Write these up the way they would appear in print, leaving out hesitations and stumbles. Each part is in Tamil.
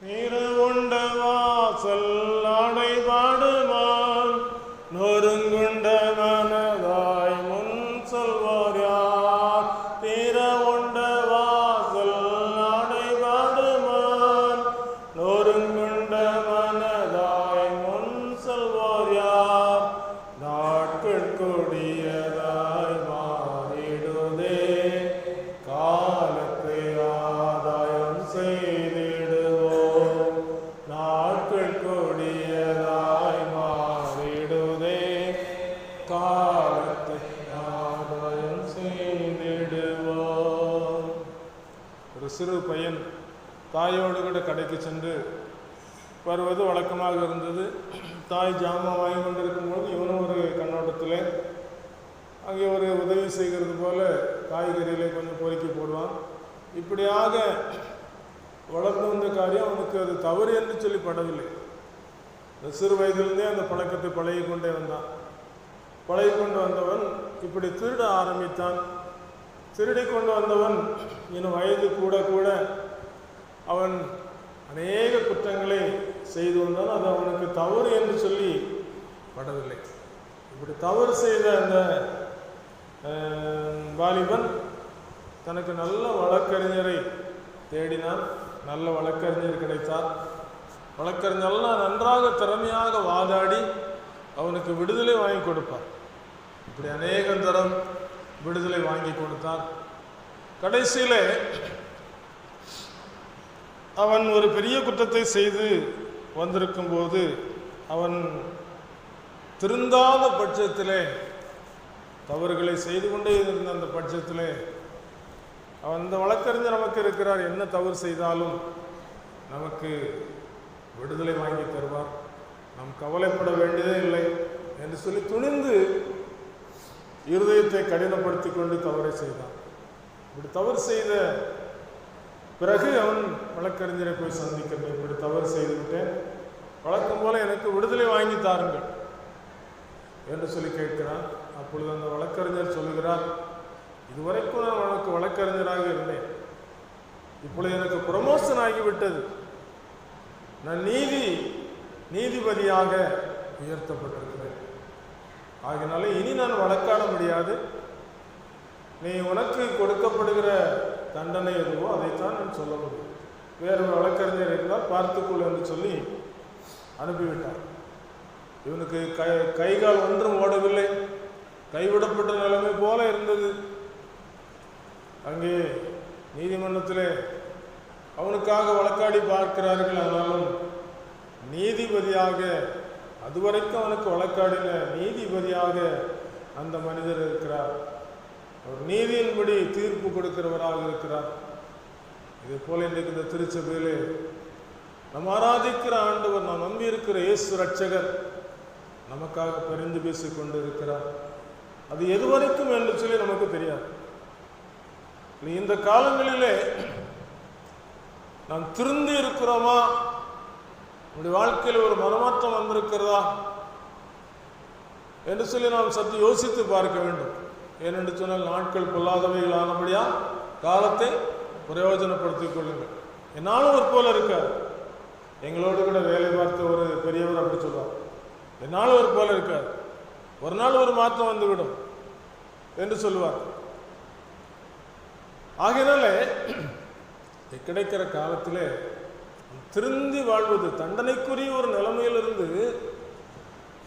நீருண்ட வாசல் அடைபாடுமான் நொறுங்குண்ட மனதாய் முன் சொல்வார் யார்? தீரவுண்ட வாசல் அடைபாடுமான் நொறுங்குண்ட மனதாய் முன் சொல்வார் யார்? நாட்கள் கொடியதாய் மாறிடுதே, காலத்தை ஆதாயம் செய்திடுவோம். நாட்கள் கொடியதாய் மாறிடுதே, காலத்தை ஆதாயம் செய்திடுவோம். ஒரு சிறு பையன் தாயோடு கூட கடைக்கு சென்று வருவது வழக்கமாக இருந்தது. தாய் ஜாமான் வாங்கி கொண்டிருக்கும்போது இவனும் ஒரு கண்ணோட்டத்தில் அங்கே ஒரு உதவி செய்கிறது போல காய்கறிகளை கொஞ்சம் பொறுக்கி போடுவான். இப்படியாக வளர்ந்து வந்த காரியம் அவனுக்கு அது தவறு என்று சொல்லி படவில்லை. இந்த சிறு வயதிலிருந்தே அந்த பழக்கத்தை பழகி கொண்டே வந்தான். பழகி கொண்டு வந்தவன் இப்படி திருட ஆரம்பித்தான். திருடி கொண்டு வந்தவன் இன்னும் வயது கூட கூட அவன் அநேக குற்றங்களை செய்து வந்தான். அது அவனுக்கு தவறு என்று சொல்லி படவில்லை. இப்படி தவறு செய்த அந்த வாலிபன் தனக்கு நல்ல வழக்கறிஞரை தேடினான். நல்ல வழக்கறிஞர் கிடைத்தார். வழக்கறிஞர்லாம் நன்றாக திறமையாக வாதாடி அவனுக்கு விடுதலை வாங்கி கொடுப்பார். இப்படி அநேக தரம் விடுதலை வாங்கி கொடுத்தார். கடைசியிலே அவன் ஒரு பெரிய குற்றத்தை செய்து வந்திருக்கும் போது அவன் திருந்தாத பட்சத்திலே, தவறுகளை செய்து கொண்டே இருந்த அந்த பட்சத்திலே அவன் இந்த வழக்கறிஞர் நமக்கு இருக்கிறார், என்ன தவறு செய்தாலும் நமக்கு விடுதலை வாங்கி தருவார், நாம் கவலைப்பட வேண்டியதே இல்லை என்று சொல்லி துணிந்து இருதயத்தை கடினப்படுத்தி கொண்டு தவறை செய்தான். இப்படி தவறு செய்த பிறகு அவன் வழக்கறிஞரை போய் சந்திக்கிறேன், இப்படி தவறு செய்து விட்டேன், வழக்கம் போல எனக்கு விடுதலை வாங்கி தாருங்கள் என்று சொல்லி கேட்கிறான். அப்பொழுது அந்த வழக்கறிஞர் சொல்லுகிறார், இதுவரைக்கும் நான் உனக்கு வழக்கறிஞராக இருந்தேன், இப்பொழுது எனக்கு ப்ரமோஷன் ஆகிவிட்டது, நான் நீதிபதியாக உயர்த்தப்பட்டிருக்கிறேன், ஆகினால இனி நான் வழக்காட முடியாது, நீ உனக்கு கொடுக்கப்படுகிற தண்டனை எதுவோ அதைத்தான் நான் சொல்ல முடியும், வேறு வழக்கறிஞர் இருந்தால் பார்த்துக்கொள் என்று சொல்லி அனுப்பிவிட்டார். இவனுக்கு கைகால் ஒன்றும் ஓடவில்லை, கைவிடப்பட்ட நிலைமை போல இருந்தது. அங்கே நீதிமன்றத்திலே அவனுக்காக வழக்காடி பார்க்கிறார்கள். ஆனாலும் நீதிபதியாக, அதுவரைக்கும் அவனுக்கு வழக்காடின நீதிபதியாக அந்த மனிதர் இருக்கிறார். அவர் நீதியின்படி தீர்ப்பு கொடுக்கிறவராக இருக்கிறார். இதே போல இன்றைக்கு இந்த திருச்சபையிலே நம்ம ஆராதிக்கிற ஆண்டவர், நாம் நம்பி இருக்கிற இயேசு ரட்சகர் நமக்காக பரிந்து பேசிக் கொண்டு இருக்கிறார். அது எதுவரைக்கும் என்று சொல்லி நமக்கு தெரியாது. இந்த காலங்களிலே நாம் திருந்தி இருக்கிறோமா, நம்முடைய வாழ்க்கையில் ஒரு மனமாற்றம் வந்திருக்கிறதா என்று சொல்லி நாம் சற்று யோசித்து பார்க்க வேண்டும். ஏனென்று சொன்னால் நாட்கள் பொல்லாதவைகள் ஆனபடியா காலத்தை பிரயோஜனப்படுத்திக் கொள்ளுங்கள். என்னாலும் ஒரு போல இருக்கார். எங்களோடு கூட வேலை பார்த்த ஒரு பெரியவர் அப்படி சொல்வார், என்னாலும் ஒரு போல இருக்கார், ஒரு நாள் ஒரு மாற்றம் வந்துவிடும் என்று சொல்லுவார். ஆகையினால கிடைக்கிற காலத்திலே திருந்தி வாழ்வது, தண்டனைக்குரிய ஒரு நிலைமையிலிருந்து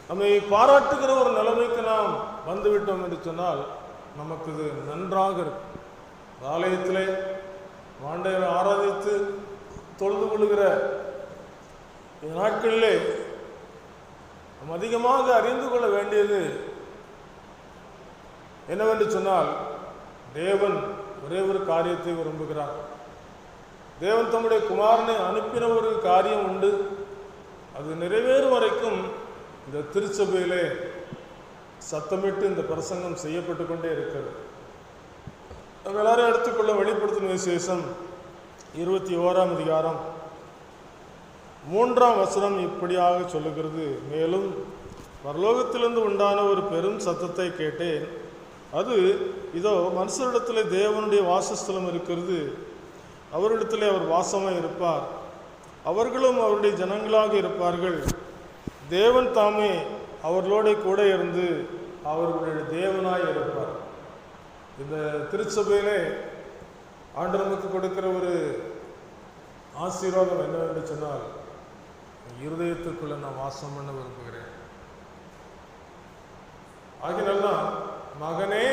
நம்மை பாராட்டுகிற ஒரு நிலைமைக்கு நாம் வந்துவிட்டோம் என்று சொன்னால் நமக்கு இது நன்றாக இருக்கும். ஆலயத்திலே ஆண்டவரை ஆராதித்து தொழுது கொள்ளுகிற இந்த நாட்களிலே நாம் அதிகமாக அறிந்து கொள்ள வேண்டியது என்னவென்று சொன்னால், தேவன் ஒரே ஒரு காரியத்தை விரும்புகிறார். தேவன் தம்முடைய குமாரனை அனுப்பின ஒரு காரியம் உண்டு. அது நிறைவேறும் வரைக்கும் இந்த திருச்சபையிலே சத்தமிட்டு இந்த பிரசங்கம் செய்யப்பட்டு கொண்டே இருக்கிறது. நம்ம எல்லாரும் எடுத்துக்கொள்ள வெளிப்படுத்தும் விசேஷம் 21ஆம் அதிகாரம் 3ஆம் வசனம் இப்படியாக சொல்லுகிறது, மேலும் பரலோகத்திலிருந்து உண்டான ஒரு பெரும் சத்தத்தை கேட்டேன், அது இதோ மனுஷரிடத்தில் தேவனுடைய வாசஸ்தலம் இருக்கிறது, அவரிடத்திலே அவர் வாசமாக இருப்பார், அவர்களும் அவருடைய ஜனங்களாக இருப்பார்கள். தேவன் தாமே அவர்களோட கூட இருந்து அவர்களுடைய தேவனாய் இருப்பார். இந்த திருச்சபையிலே ஆண்டவர் நமக்கு கொடுக்கிற ஒரு ஆசீர்வாதம் என்னவென்று சொன்னால், இருதயத்துக்குள்ள நான் வாசம் பண்ண விரும்புகிறேன். ஆகினால்தான் மகனே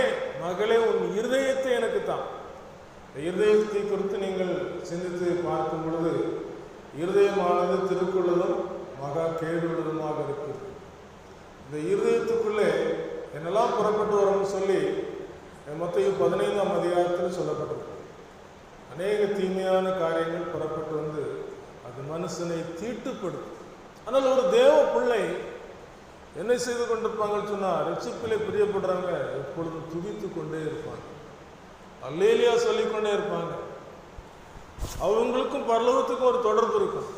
மகளே உன் இருதயத்தை எனக்கு தான். இருதயத்தை குறித்து நீங்கள் சிந்தித்து பார்க்கும் பொழுது இருதயமானது திருக்குள்ளதும் மகா கேடுள்ளதுமாக இருக்குது. இந்த இருதயத்துக்குள்ளே என்னெல்லாம் புறப்பட்டு வரும்னு சொல்லி மத்தேயு 15ஆம் அதிகாரத்தில் சொல்லப்பட்டிருக்கு. அநேக தீமையான காரியங்கள் புறப்பட்டு வந்து அது மனுஷனை தீட்டுப்படுத்தும். ஆனால் ஒரு தேவ பிள்ளை என்ன செய்து கொண்டிருப்பாங்கன்னு சொன்னால், ரட்சிப்பிலே பிரியப்படுறவங்க எப்பொழுதும் துதித்து கொண்டே இருப்பாங்க, அல்லேலியா சொல்லிக்கொண்டே இருப்பாங்க. அவங்களுக்கும் பரலோகத்துக்கும் ஒரு தொடர்பு இருக்கும்.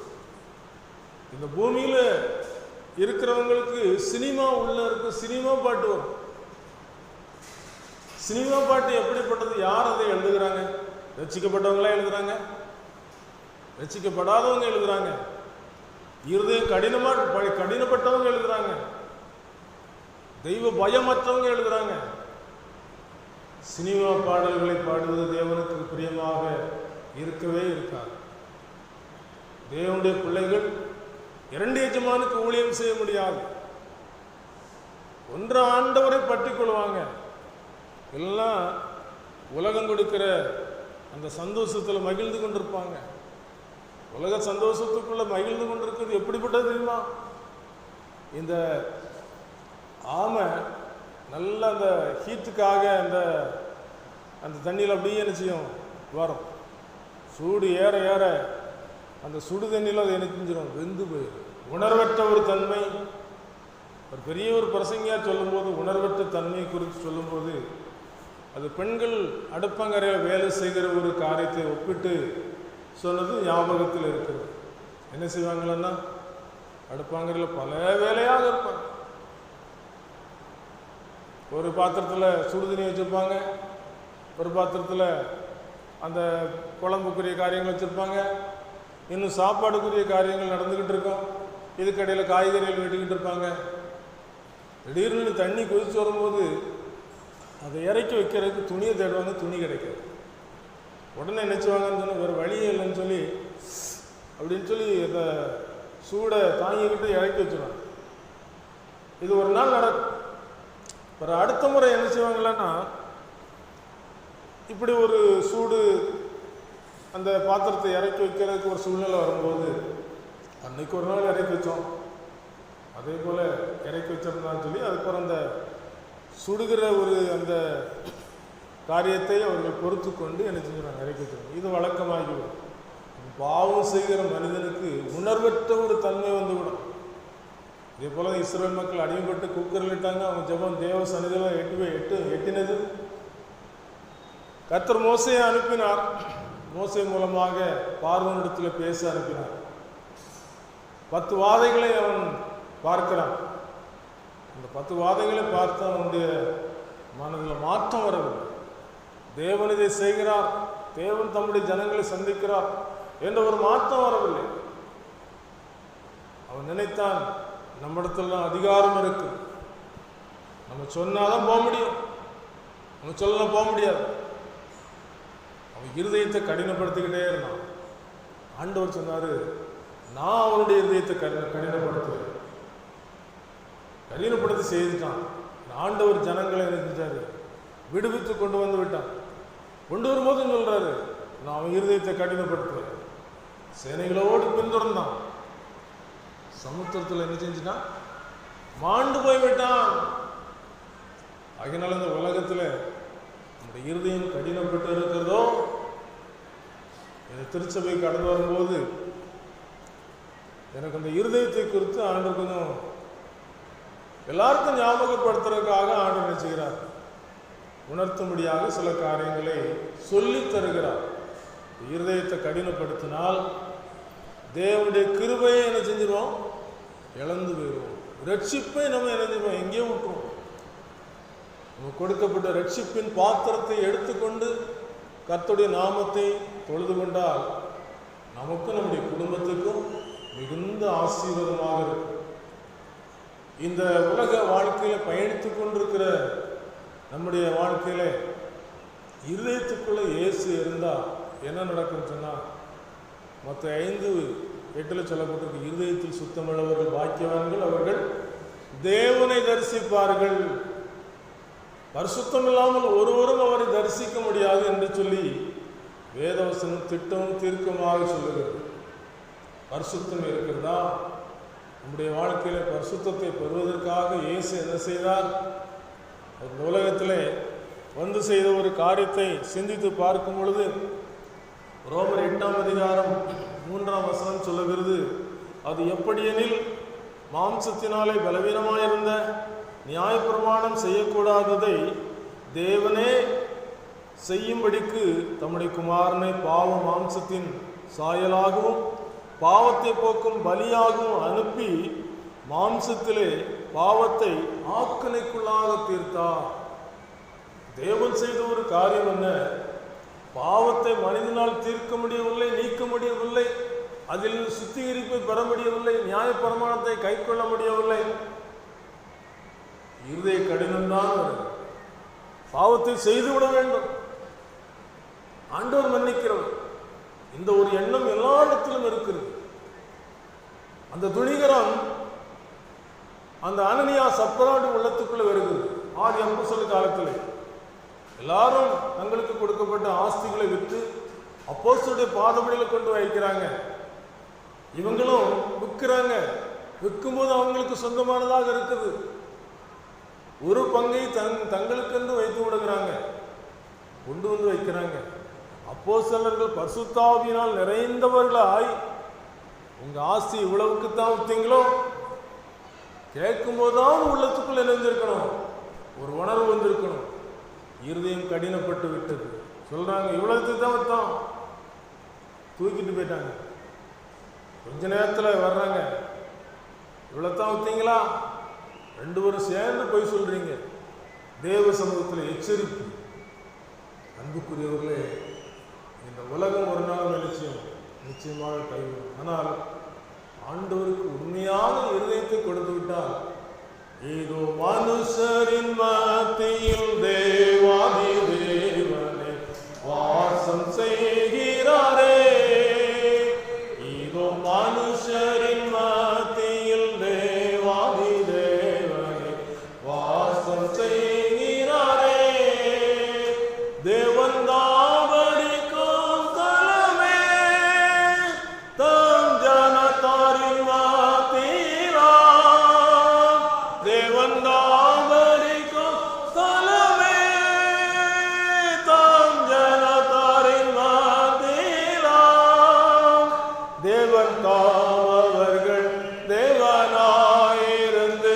இந்த பூமியில இருக்கிறவங்களுக்கு சினிமா உள்ள இருக்கும், சினிமா பாட்டு வரும். சினிமா பாட்டு எப்படிப்பட்டது? யார் அதை எழுதுகிறாங்க? ரட்சிக்கப்பட்டவங்களா எழுதுறாங்க, ரட்சிக்கப்படாதவங்க எழுதுறாங்க, இருதயம் கடினப்பட்டவங்க எழுதுறாங்க, தெய்வ பயமற்றவங்க எழுதுறாங்க. சினிமா பாடல்களை பாடுவது தேவனுக்கு பிரியமாக இருக்கவே இருக்காது. தேவனுடைய பிள்ளைகள் இரண்டு எஜமானுக்கு ஊழியம் செய்ய முடியாது. ஒன்று ஆண்டவரை பற்றி கொள்வாங்க, எல்லாம் உலகம் கொடுக்கிற அந்த சந்தோஷத்தில் மகிழ்ந்து கொண்டிருப்பாங்க. உலக சந்தோஷத்துக்குள்ள மகிழ்ந்து கொண்டிருக்கிறது எப்படிப்பட்டது தெரியுமா? இந்த ஆமை நல்ல அந்த ஹீட்டுக்காக அந்த தண்ணியில் அப்படியே என்ன செய்யும் வரும். சூடு ஏற ஏற அந்த சுடு தண்ணியில் அது என்ன செஞ்சிடும், வெந்து போயிடும். உணர்வற்ற ஒரு தன்மை. ஒரு பெரிய ஒரு பிரசங்கியார் சொல்லும்போது உணர்வற்ற தன்மை குறித்து சொல்லும்போது, அது பெண்கள் அடுப்பங்கரையில் வேலை செய்கிற ஒரு காரியத்தை ஒப்பிட்டு சொன்னது ஞாபகத்தில் இருக்கிறது. என்ன செய்வாங்களன்னா, அடுப்பங்கரையில் பல வேலையாக இருப்பாங்க. ஒரு பாத்திரத்தில் சுடுதண்ணி வச்சுருப்பாங்க, ஒரு பாத்திரத்தில் அந்த குழம்புக்குரிய காரியங்கள் வச்சுருப்பாங்க, இன்னும் சாப்பாடுக்குரிய காரியங்கள் நடந்துக்கிட்டு இருக்கும். இதுக்கடையில் காய்கறிகள் வெட்டிக்கிட்டு இருப்பாங்க. திடீர்னு தண்ணி கொதிச்சு வரும்போது அதை இறக்கி வைக்கிறதுக்கு துணியை தேடுவாங்க, துணி கிடைக்காது. உடனே நினச்சிவாங்கன்னு சொன்னால் வேறு வழியே இல்லைன்னு சொல்லி அப்படின்னு சொல்லி அந்த சூடை தாங்கிக்கிட்டு இறக்கி வச்சுருவாங்க. இது ஒரு நாள் நடக்கும். ஒரு அடுத்த முறை என்ன செய்வாங்களன்னா, இப்படி ஒரு சூடு அந்த பாத்திரத்தை இறக்கி வைக்கிறதுக்கு ஒரு சூழ்நிலை வரும்போது, அன்னைக்கு ஒரு நாள் இறக்கி வச்சோம், அதே போல் இறக்கி வச்சிருந்தான்னு சொல்லி அதுக்கப்புறம் அந்த சுடுகிற ஒரு அந்த காரியத்தை அவர்கள் பொறுத்து கொண்டு என்ன செஞ்சுருவாங்க, இறக்கி வச்சுருவாங்க. இது வழக்கமாகிவிடும். பாவம் செய்கிற மனிதனுக்கு உணர்வற்ற ஒரு தன்மை வந்துவிடும். இதே போல் இஸ்ரவேல் மக்கள் அடிமைப்பட்டு குக்கரிலிட்டாங்க. அவங்க ஜெபம் தேவ சன்னிதியில் எட்டினது. கர்த்தர் மோசையை அனுப்பினார். மோசே மூலமாக பார்வோனிடத்தில் பேச அனுப்பினார். 10 வாதைகளை அவன் பார்க்கிறான். அந்த 10 வாதைகளை பார்த்து அவனுடைய மனதில் மாற்றம் வரவில்லை. தேவன் இதை செய்கிறார், தேவன் தம்முடைய ஜனங்களை சந்திக்கிறார் என்ற ஒரு மாற்றம் வரவில்லை. அவன் நினைத்தான், நம்மிடத்துல அதிகாரம் இருக்கு, நம்ம சொன்னாதான் போக முடியும், நம்ம சொல்லலாம் போக முடியாது. அவன் இருதயத்தை கடினப்படுத்திக்கிட்டே இருந்தான். ஆண்டவர் சொன்னாரு, நான் அவனுடைய இருதயத்தை கடினப்படுத்துவேன். கடினப்படுத்தி செய்துட்டான். ஆண்டவர் ஜனங்களை நினைச்சாரு, விடுவித்து கொண்டு வந்து விட்டான். கொண்டு வரும்போது சொல்றாரு, நான் அவன் இருதயத்தை கடினப்படுத்துவேன். சேனைகளோடு பின்தொடர்ந்தான். சமுத்திரத்தில் என்ன செஞ்சுட்டான், மாண்டு போய்விட்டான். அதனால இந்த உலகத்தில் நம்முடைய இருதயம் கடினப்பட்டு இருக்கிறதோ, இந்த திருச்சபை கடந்து வரும்போது எனக்கு அந்த இருதயத்தை குறித்து ஆண்டவர் கொஞ்சம் எல்லாருக்கும் ஞாபகப்படுத்துறதுக்காக ஆண்டவர் என்ன செய்கிறார், உணர்த்தும்படியாக சில காரியங்களை சொல்லி தருகிறார். இருதயத்தை கடினப்படுத்தினால் தேவனுடைய கிருபையை என்ன செஞ்சிருவோம், இழந்து போயிடுவோம். ரட்சிப்பை நம்ம என்ன செய்வோம், எங்கேயோ விட்டுருவோம். நம்ம கொடுக்கப்பட்ட ரட்சிப்பின் பாத்திரத்தை எடுத்துக்கொண்டு கர்த்தருடைய நாமத்தை தொழுது கொண்டால் நமக்கும் நம்முடைய குடும்பத்துக்கும் மிகுந்த ஆசீர்வாதமாக இருக்கும். இந்த உலக வாழ்க்கையில பயணித்து கொண்டிருக்கிற நம்முடைய வாழ்க்கையில இருதயத்துக்குள்ள இயேசு இருந்தா என்ன நடக்கும் சொன்னா, மற்ற 5:8 சொல்லப்பட்டிருக்கு, இருதயத்தில் சுத்தமுள்ளவர்கள் பாக்கியவான்கள், அவர்கள் தேவனை தரிசிப்பார்கள். பரிசுத்தம் இல்லாமல் ஒருவரும் அவரை தரிசிக்க முடியாது என்று சொல்லி வேதவசனம் திட்டமும் தீர்க்கமாக சொல்லுகிறது. பரிசுத்தம் இருக்கிறதா? நம்முடைய வாழ்க்கையில பரிசுத்தத்தை பெறுவதற்காக இயேசு என்ன செய்தார்? இந்த உலகத்திலே வந்து செய்த ஒரு காரியத்தை சிந்தித்து பார்க்கும் பொழுது ரோமர் 8:3 சொல்லுகிறது, அது எப்படியெனில் மாம்சத்தினாலே பலவீனமாயிருந்த நியாயப்பிரமாணம் செய்யக்கூடாததை தேவனே செய்யும்படிக்கு தம்முடைய குமாரனை பாவ மாம்சத்தின் சாயலாகவும் பாவத்தை போக்கும் பலியாகவும் அனுப்பி மாம்சத்திலே பாவத்தை ஆக்கினைக்குள்ளாக தீர்த்தார். தேவன் செய்த ஒரு காரியம் என்ன? பாவத்தை மனிதனால் தீர்க்க முடியவில்லை, நீக்க முடியவில்லை, அதில் சுத்திகரிப்பை பெற முடியவில்லை, நியாயப்பிரமாணத்தை கை கொள்ள முடியவில்லை. இருதய கடினம்தான். பாவத்தை செய்துவிட வேண்டும், ஆண்டவர் மன்னிக்கிறவர், இந்த ஒரு எண்ணம் எல்லா இடத்திலும் இருக்கிறது. அந்த துணிகரம் அந்த அனனியா சப்பராடு உள்ளத்துக்குள்ள வருகிறது. ஆதி அப்போஸ்தலர் காலத்தில் எல்லாரும் தங்களுக்கு கொடுக்கப்பட்ட ஆஸ்திகளை விற்று அப்போஸ்தலருடைய பாதபடியில் கொண்டு வைக்கிறாங்க. இவங்களும் விற்கிறாங்க. விற்கும்போது அவங்களுக்கு சொந்தமானதாக இருக்குது. ஒரு பங்கை தங்களுக்கென்று வைத்து விடுகிறாங்க, கொண்டு வந்து வைக்கிறாங்க. அப்போஸ்தலர்கள் பரிசுத்தாவியினால் நிறைந்தவர்களாய், உங்க ஆஸ்தி இவ்வளவுக்குத்தான் விற்றீங்களோ? கேட்கும் போதுதான் உள்ளத்துக்குள்ள இணைந்திருக்கணும், ஒரு உணர்வு வந்திருக்கணும். இருதயம் கடினப்பட்டு விட்டது. சொல்றாங்க, இவ்வளவுக்கு தான் விற்றோம், தூக்கிட்டு போயிட்டாங்க. கொஞ்ச நேரத்தில் வர்றாங்க, இவ்வளவுதான் விற்றீங்களா? 2 பேரும் சேர்ந்து போய் சொல்றீங்க. தேவ சமூகத்தில் எச்சரிப்பு. அன்புக்குரியவர்களே, இந்த உலகம் ஒரு நாள் நிச்சயமாக கைவிடும். ஆனால் ஆண்டவருக்கு உண்மையான இருதயத்தை கொடுத்து விட்டால், ஏதோ மனுஷரின் மத்தியில் தேவாதி தேவனே வாசம் செய்கிறாரே, ஏதோ மனுஷரின் மத்தியில் தேவாதி தேவனே வாசம் செய்கிறாரே, தேவன் தாவடிக்கும் தலமே தம் ஜனத்தாரின் மத்தியிலா, தேவன் தாவடிக்கும் தலமே தம் ஜனத்தாரின் மத்தியிலா, தேவன் தாவர்கள் தேவனாயிருந்து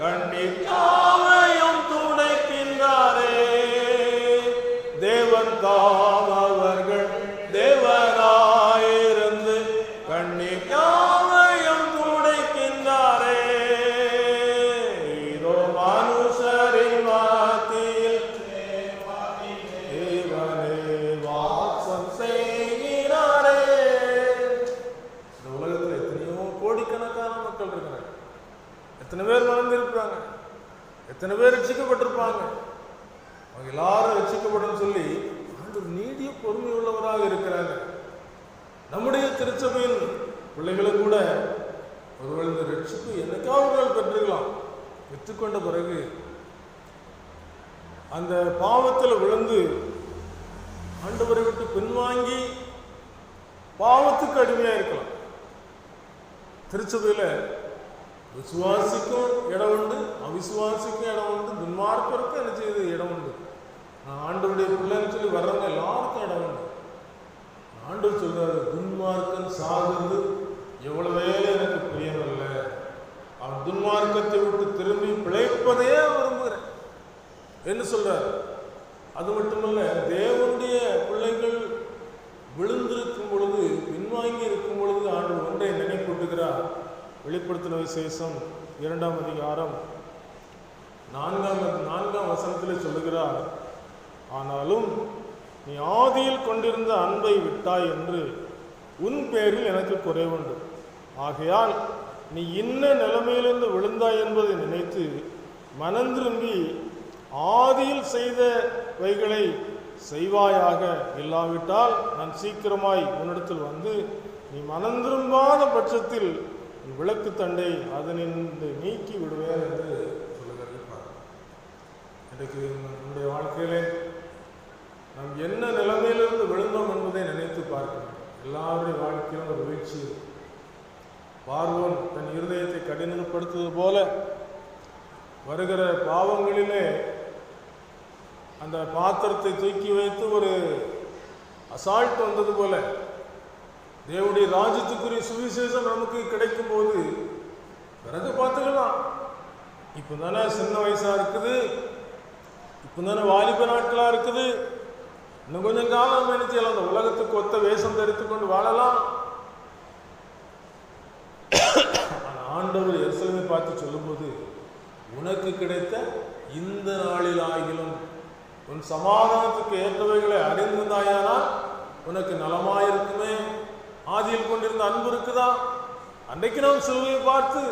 கண்ணீர் யாவையும் துடைக்கின்றாரே, தேவன் தாவர்கள் தேவனாயிருந்து கண்ணீர் யாவையும் துடைக்கின்றாரே, இதோ மனுஷரின் மத்தியில் தேவனே வாசம் செய்கிறாரே. இந்த உலகத்தில் எத்தனையோ கோடிக்கணக்கான மக்கள் இருக்கிறாங்க. எத்தனை பேர் மறந்திருக்கிறாங்க, எத்தனை பேர் ரட்சிக்கப்பட்டிருப்பாங்க. அவங்க எல்லாரும் ரட்சிக்கப்படும் சொல்லி ஆண்டவர் நீடிய பொறுமை உள்ளவராக இருக்கிறாங்க. நம்முடைய திருச்சபையின் பிள்ளைகளும் கூட ஒருவேளை இந்த ரட்சிப்பு என்னைக்காவது பெற்றுக்கலாம். பெற்றுக்கொண்ட பிறகு அந்த பாவத்தில் விழுந்து ஆண்டவரை விட்டு பின்வாங்கி பாவத்துக்கு அடிமையா இருக்கலாம். திருச்சபையில விசுவாசிக்கும் இடம் உண்டு, அவிசுவாசிக்கும் இடம் உண்டு, துன்மார்க்கருக்கும் என்ன செய்யுது இடம் உண்டு. ஆண்டவருடைய பிள்ளைன்னு சொல்லி வர்றவங்க எல்லாருக்கும் இடம் உண்டு. ஆண்டவர் சொல்றாரு, துன்மார்க்கன் சாகிறது எவ்வளவு வேலை எனக்கு பிரியமல்ல, அவன் துன்மார்க்கத்தை விட்டு திரும்பி பிழைப்பதையே விரும்புகிறேன் என்று சொல்றாரு. அது மட்டுமல்ல, தேவனுடைய பிள்ளைகள் விழுந்திருக்கும் பொழுது, பின்வாங்கி இருக்கும் பொழுது ஆண்டவர் ஒன்றை நினைப்பூட்டுகிறார். வெளிப்படுத்தின விசேஷம் 2ஆம் அதிகாரம் 4ஆம் வசனத்தில் சொல்லுகிறார், ஆனாலும் நீ ஆதியில் கொண்டிருந்த அன்பை விட்டாய் என்று உன் பேரில் எனக்கு குறைவுண்டு. ஆகையால் நீ இன்ன நிலைமையிலிருந்து விழுந்தாய் என்பதை நினைத்து மனந்திரும்பி ஆதியில் செய்தவைகளை செய்வாயாக. இல்லாவிட்டால் நான் சீக்கிரமாய் உன்னிடத்தில் வந்து நீ மனந்திரும்பாத பட்சத்தில் விளக்கு தண்டை அதனின்று நீக்கி விடுவேன் என்று சொல்லுகிறது. இன்றைக்கு நம்முடைய வாழ்க்கையிலே நாம் என்ன நிலைமையிலிருந்து விழுந்தோம் என்பதை நினைத்து பார்க்கணும். எல்லாருடைய வாழ்க்கையிலும் ஒரு வீழ்ச்சி. பார்வோன் தன் இருதயத்தை கடினப்படுத்துவது போல வருகிற பாவங்களிலே அந்த பாத்திரத்தை தூக்கி வைத்து ஒரு அசால்ட் வந்தது போல தேவனுடைய ராஜ்யத்துக்குரிய சுவிசேஷம் நமக்கு கிடைக்கும் போது பிறகு பார்த்துக்கலாம். இப்போ தானே சின்ன வயசா இருக்குது, இப்போ தானே வாலிப நாட்களா இருக்குது, இன்னும் கொஞ்சம் காலம் நினைச்சலாம் அந்த உலகத்துக்கு ஒத்த வேஷம் தரித்து கொண்டு வாழலாம். ஆண்டவர் எருசலேமை பார்த்து சொல்லும்போது உனக்கு கிடைத்த இந்த நாளில் ஆகிலும் உன் சமாதானத்துக்கு ஏற்றவைகளை அறிந்திருந்தாயானால் உனக்கு நலமாயிருக்குமே. ஆதியில் கொண்டிருந்த அன்பு இருக்குதா? அன்றைக்கு நாம் சிலுவையை பார்த்து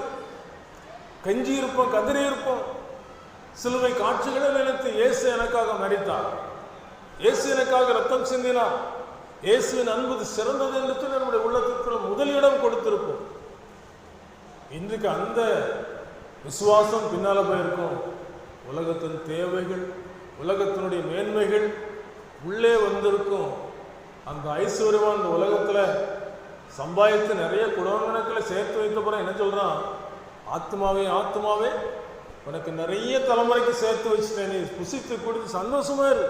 கஞ்சி இருப்போம், கதறி இருப்போம். சிலுவை காட்சிகளை நினைத்து இயேசு எனக்காக மரித்தார், இயேசு எனக்காக ரத்தம் சிந்தினார், இயேசுவின் அன்பு சிறந்தது என்று நம்முடைய உள்ளத்திற்குள்ள முதலிடம் கொடுத்திருப்போம். இன்றைக்கு அந்த விசுவாசம் பின்னால போயிருக்கும். உலகத்தின் தேவைகள், உலகத்தினுடைய மேன்மைகள் உள்ளே வந்திருக்கும். அந்த ஐஸ்வர்யவான் இந்த உலகத்துல சம்பாதித்து நிறைய குடோன்கணக்கில் சேர்த்து வைத்த பிறகு என்ன சொல்றான்? ஆத்மாவே ஆத்மாவே உனக்கு நிறைய தலைமுறைக்கு சேர்த்து வச்சுட்டேன், நீ புசித்து குடித்து சந்தோஷமா இரு.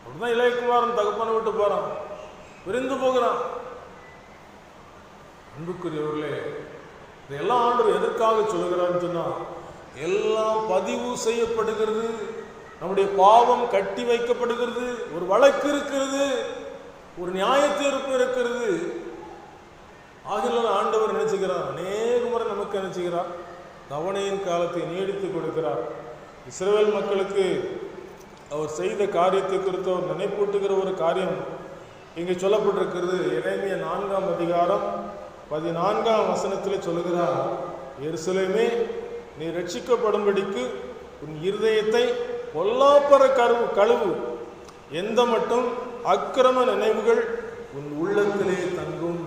அப்படிதான் இளையகுமாரன் தகப்பனை விட்டு போறான், பிரிந்து போகிறான். அன்புக்குரியவர்களே, இதெல்லாம் ஆண்டவர் எதற்காக சொல்லுகிறான்னு சொன்னா, எல்லாம் பதிவு செய்யப்படுகிறது, நம்முடைய பாவம் கட்டி வைக்கப்படுகிறது, ஒரு வழக்கு இருக்கிறது, ஒரு நியாய தீர்ப்பு இருக்கிறது. ஆகினால ஆண்டவர் நினைச்சுக்கிறார், அநேக முறை நமக்கு நினைச்சுக்கிறார், தவணையின் காலத்தை நீடித்து கொடுக்கிறார். இஸ்ரவேல் மக்களுக்கு அவர் செய்த காரியத்தை குறித்து அவர் நினைப்பூட்டுகிற ஒரு காரியம் இங்கே சொல்லப்பட்டிருக்கிறது. எரேமியா 4ஆம் அதிகாரம் 14ஆம் வசனத்தில் சொல்லுகிறார், எருசலேமே நீ ரட்சிக்கப்படும்படிக்கு உன் இருதயத்தை பொல்லாப்பற கழுவு, எந்த மட்டும் அக்கிரம நினைவுகள் உன் உள்ளத்திலே தங்கும்.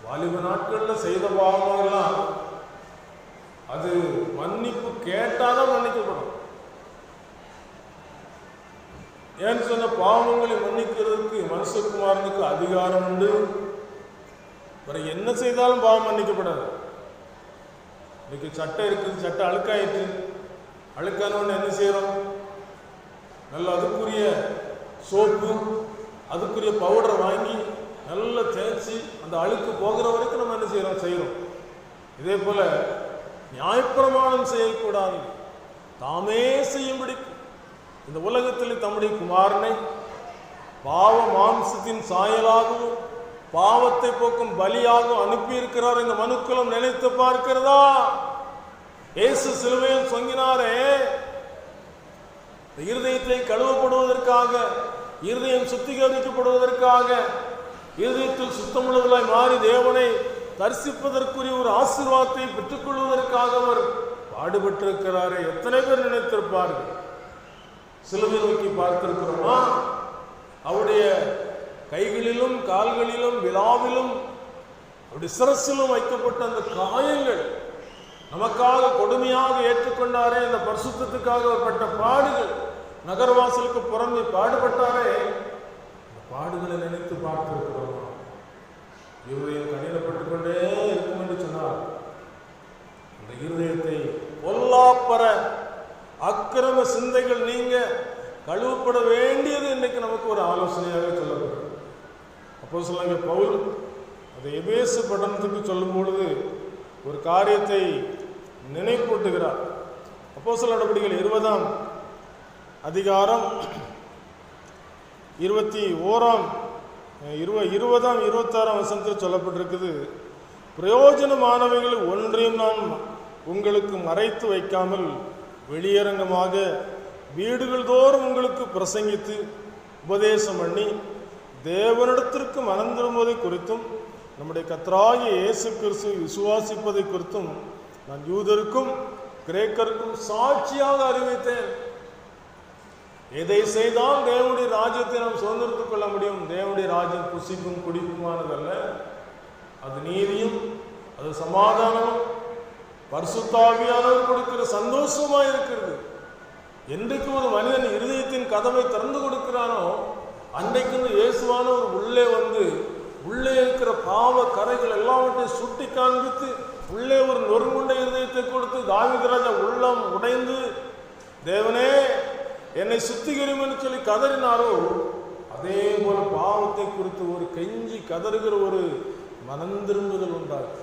வாலிப நாட்கள்ல செய்த பாவமெல்லாம் அது மன்னிப்பு கேட்டாதான் மன்னிக்கப்படும். ஏன்னு சொன்ன பாவங்களை மன்னிக்கிறதுக்கு மனுஷகுமாரனுக்கு அதிகாரம் உண்டு. வேற என்ன செய்தாலும் பாவம் மன்னிக்கப்படாது. இன்னைக்கு சட்டை இருக்குது, சட்டை அழுக்காயிற்று, அழுக்கானவன்னு என்ன செய்யறோம்? நல்ல அதுக்குரிய சோப்பு, அதுக்குரிய பவுடரை வாங்கி நல்லா தேய்ச்சி அந்த அழுக்கு போகிற வரைக்கும் நம்ம என்ன செய்யறோம். இதே போல நியாயப்பிரமாணம் செய்யக்கூடாது, தாமே செய்யும்படி இந்த உலகத்தில் தம்முடைய குமாரனை பாவ மாம்சத்தின் சாயலாகவும் பாவத்தை போக்கும் பலியாகவும் அனுப்பி இருக்கிறார். இந்த மனுக்குலம் நினைத்து பார்க்கிறதா? இயேசு சிலுவையில் தொங்கினாரே, இருதயத்தை கழுவப்படுவதற்காக, இருதயம் சுத்திகரிக்கப்படுவதற்காக, இருதயத்தில் சுத்தமுள்ளவர்களாய் மாறி தேவனை தரிசிப்பதற்குரிய ஒரு ஆசீர்வாதத்தை பெற்றுக்கொள்வதற்காக அவர் பாடுபட்டிருக்கிறாரே. எத்தனை பேர் நினைத்திருப்பார்கள்? சிலுவை நோக்கி பார்த்திருக்கிறோமா? அவருடைய கைகளிலும் கால்களிலும் விழாவிலும் அவருடைய சிரசிலும் வைக்கப்பட்ட அந்த காயங்கள், நமக்காக கொடுமையாக ஏற்றுக்கொண்டாரே, இந்த பரிசுத்தத்துக்காக அவர் பட்ட பாடுகள், நகர்வாசலுக்கு புறம்பே பாடுபட்டாரே, அந்த பாடுகளை நினைத்து பார்த்திருக்கிறோமா? இருதயம் கடினப்பட்டுக் கொண்டே இருக்கும் என்று சொன்னார். அந்த இருதயத்தை பொல்லாப்பற அக்கிரம சிந்தைகள் நீங்க கழுவப்பட வேண்டியது இன்னைக்கு நமக்கு ஒரு ஆலோசனையாக சொல்லப்படும். அப்போ சொல்லாங்க பவுல் அதை எபேசு பட்டணத்துக்கு சொல்லும் பொழுது ஒரு காரியத்தை நினைப்பூட்டுகிறார். அப்போஸ்தலர் நடபடிகள் 20ஆம் அதிகாரம் 20ஆம் 26ஆம் வசனத்தில் சொல்லப்பட்டிருக்குது, பிரயோஜனமானவைகள் ஒன்றையும் நான் உங்களுக்கு மறைத்து வைக்காமல் வெளியரங்கமாக வீடுகள் தோறும் உங்களுக்கு பிரசங்கித்து உபதேசம் பண்ணி தேவனிடத்திற்கு மனம் திரும்புவதை குறித்தும் நம்முடைய கர்த்தராகிய இயேசு கிறிஸ்துவை விசுவாசிப்பதை குறித்தும் நான் யூதருக்கும் கிரேக்கருக்கும் சாட்சியாக அறிவித்தேன். எதை செய்தால் தேவனுடைய ராஜ்யத்தை நாம் சுதந்திரத்துக் கொள்ள முடியும்? தேவனுடைய ராஜ்யம் புசிக்கும் குடிக்குமானதல்ல, அது நீதியும், அது சமாதானமும், பரிசுத்த ஆவியானவர் கொடுக்கிற சந்தோஷமா இருக்கிறது. என்றைக்கு ஒரு மனிதன் இருதயத்தின் கதவை திறந்து கொடுக்கிறானோ அன்றைக்கு இயேசுவானவர் உள்ளே வந்து உள்ளே இருக்கிற பாவ கரைகள் எல்லாவற்றையும் சுட்டி காண்பித்து உள்ளே ஒரு நொறுங்குண்ட இருதயத்தை கொடுத்து தாவீது ராஜா உள்ளம் உடைந்து தேவனே என்னை சுத்திகரியும் என்று சொல்லி கதறினாரோ அதே போல பாவத்தை குறித்து ஒரு கெஞ்சி கதறுகிற ஒரு மனம் திரும்புதல் உண்டாகும்.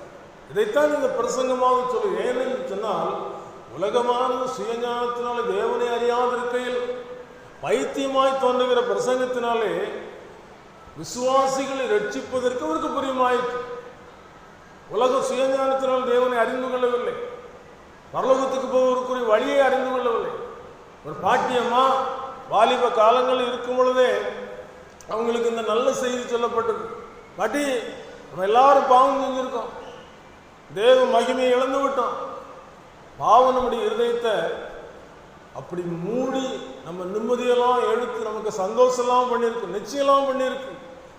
இதைத்தான் இந்த பிரசங்கமாக சொல்லி ஏனென்று சொன்னால், உலகமான சுயஞானத்தினால தேவனை அறியாதிருக்கையில் பைத்தியமாய் தோன்றுகிற பிரசங்கத்தினாலே விசுவாசிகளை ரட்சிப்பதற்கு அவருக்கு புரியுமாயிற்று. உலக சுயஞானத்தினால் தேவனை அறிந்து கொள்ளவில்லை, பரலோகத்துக்கு போவதற்குரிய வழியை அறிந்து கொள்ளவில்லை. ஒரு பாட்டியம்மா வாலிப காலங்கள் இருக்கும் பொழுதே அவங்களுக்கு இந்த நல்ல செய்தி சொல்லப்பட்டது. பாட்டி, நம்ம எல்லாரும் பாவம் செஞ்சிருக்கோம், தேவ மகிமையை இழந்து விட்டோம், பாவம் நம்முடைய இருதயத்தை அப்படி மூடி நம்ம நிம்மதியெல்லாம் எடுத்து நமக்கு சந்தோஷம்லாம் பண்ணியிருக்கு, நிச்சயம்லாம் பண்ணியிருக்கு,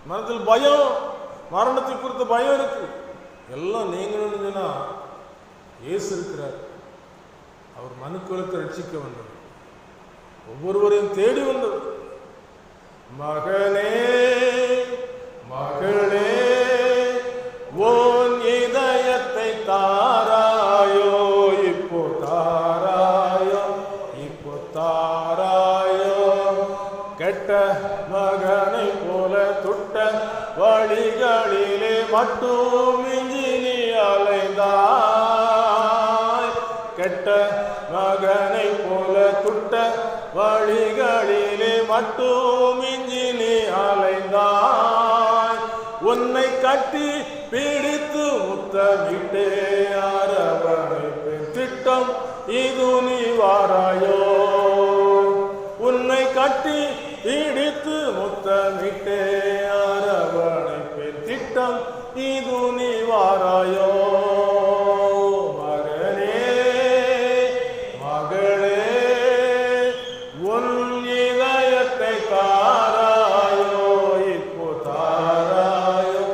மனத்தில் பயம், மரணத்தை குறித்த பயம் இருக்கு, எல்லாம் நீங்கணும்னு சொன்னா இயேசு இருக்கிறார். அவர் மனுக்குலத்தை ரட்சிக்க வந்தவர், ஒவ்வொருவரையும் தேடி வந்தவர். மகனே மகளே உன் இதயத்தை தாராயோ, இப்போ தாராயோ, இப்போ தாராயோ. கெட்ட மகனை போல துட்ட வழிகளிலே மட்டும் மிஞ்சி நீ அலைந்தாய். கெட்ட மகனை போல துட்ட வழிகளிலே மட்டும் மிஞ்சி நீ அலைந்தாய். உன்னை கட்டி பிடித்து முத்தமிட்டே அரவணைப்பேன், திட்டம் இது நீ வாராயோ. உன்னை கட்டி பிடித்து முத்தமிட்டே அரவணைப்பேன், திட்டம் இது நீ வாராயோ. மகனே மகளே உன் இதயத்தை தாராயோ, இப்போ தாராயோ,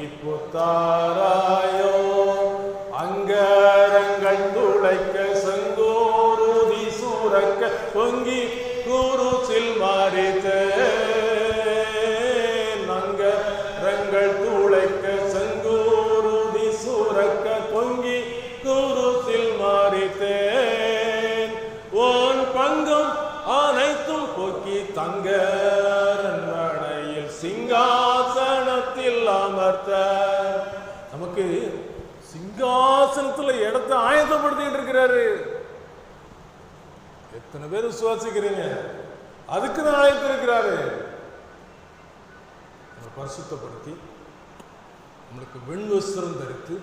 இப்போ தாராயோ. அங்கரங்கள் துளைக்க செங்கோருதி சூரக்க பொங்கி குருசில் மாறித்தேன். அங்கரங்கள் துளைக்க செங்கோருதி சூரக்க பொங்கி குருசில் மாறித்தேன். உன் பங்கம் அனைத்தும் போக்கி தங்க அரண்மனையில் சிங்காசனத்தில் அமர்த்த. நமக்கு சிங்காசனத்துல இடத்தை ஆயத்தப்படுத்திட்டு இருக்கிறாரு. எத்தனை பேர் விசுவாசிக்கிறீங்க? அதுக்கு தான் ஆயத்தம் இருக்கிறாரு. பரிசுத்தப்படுத்தி நம்மளுக்கு வெண்வஸ்திரம் தரித்து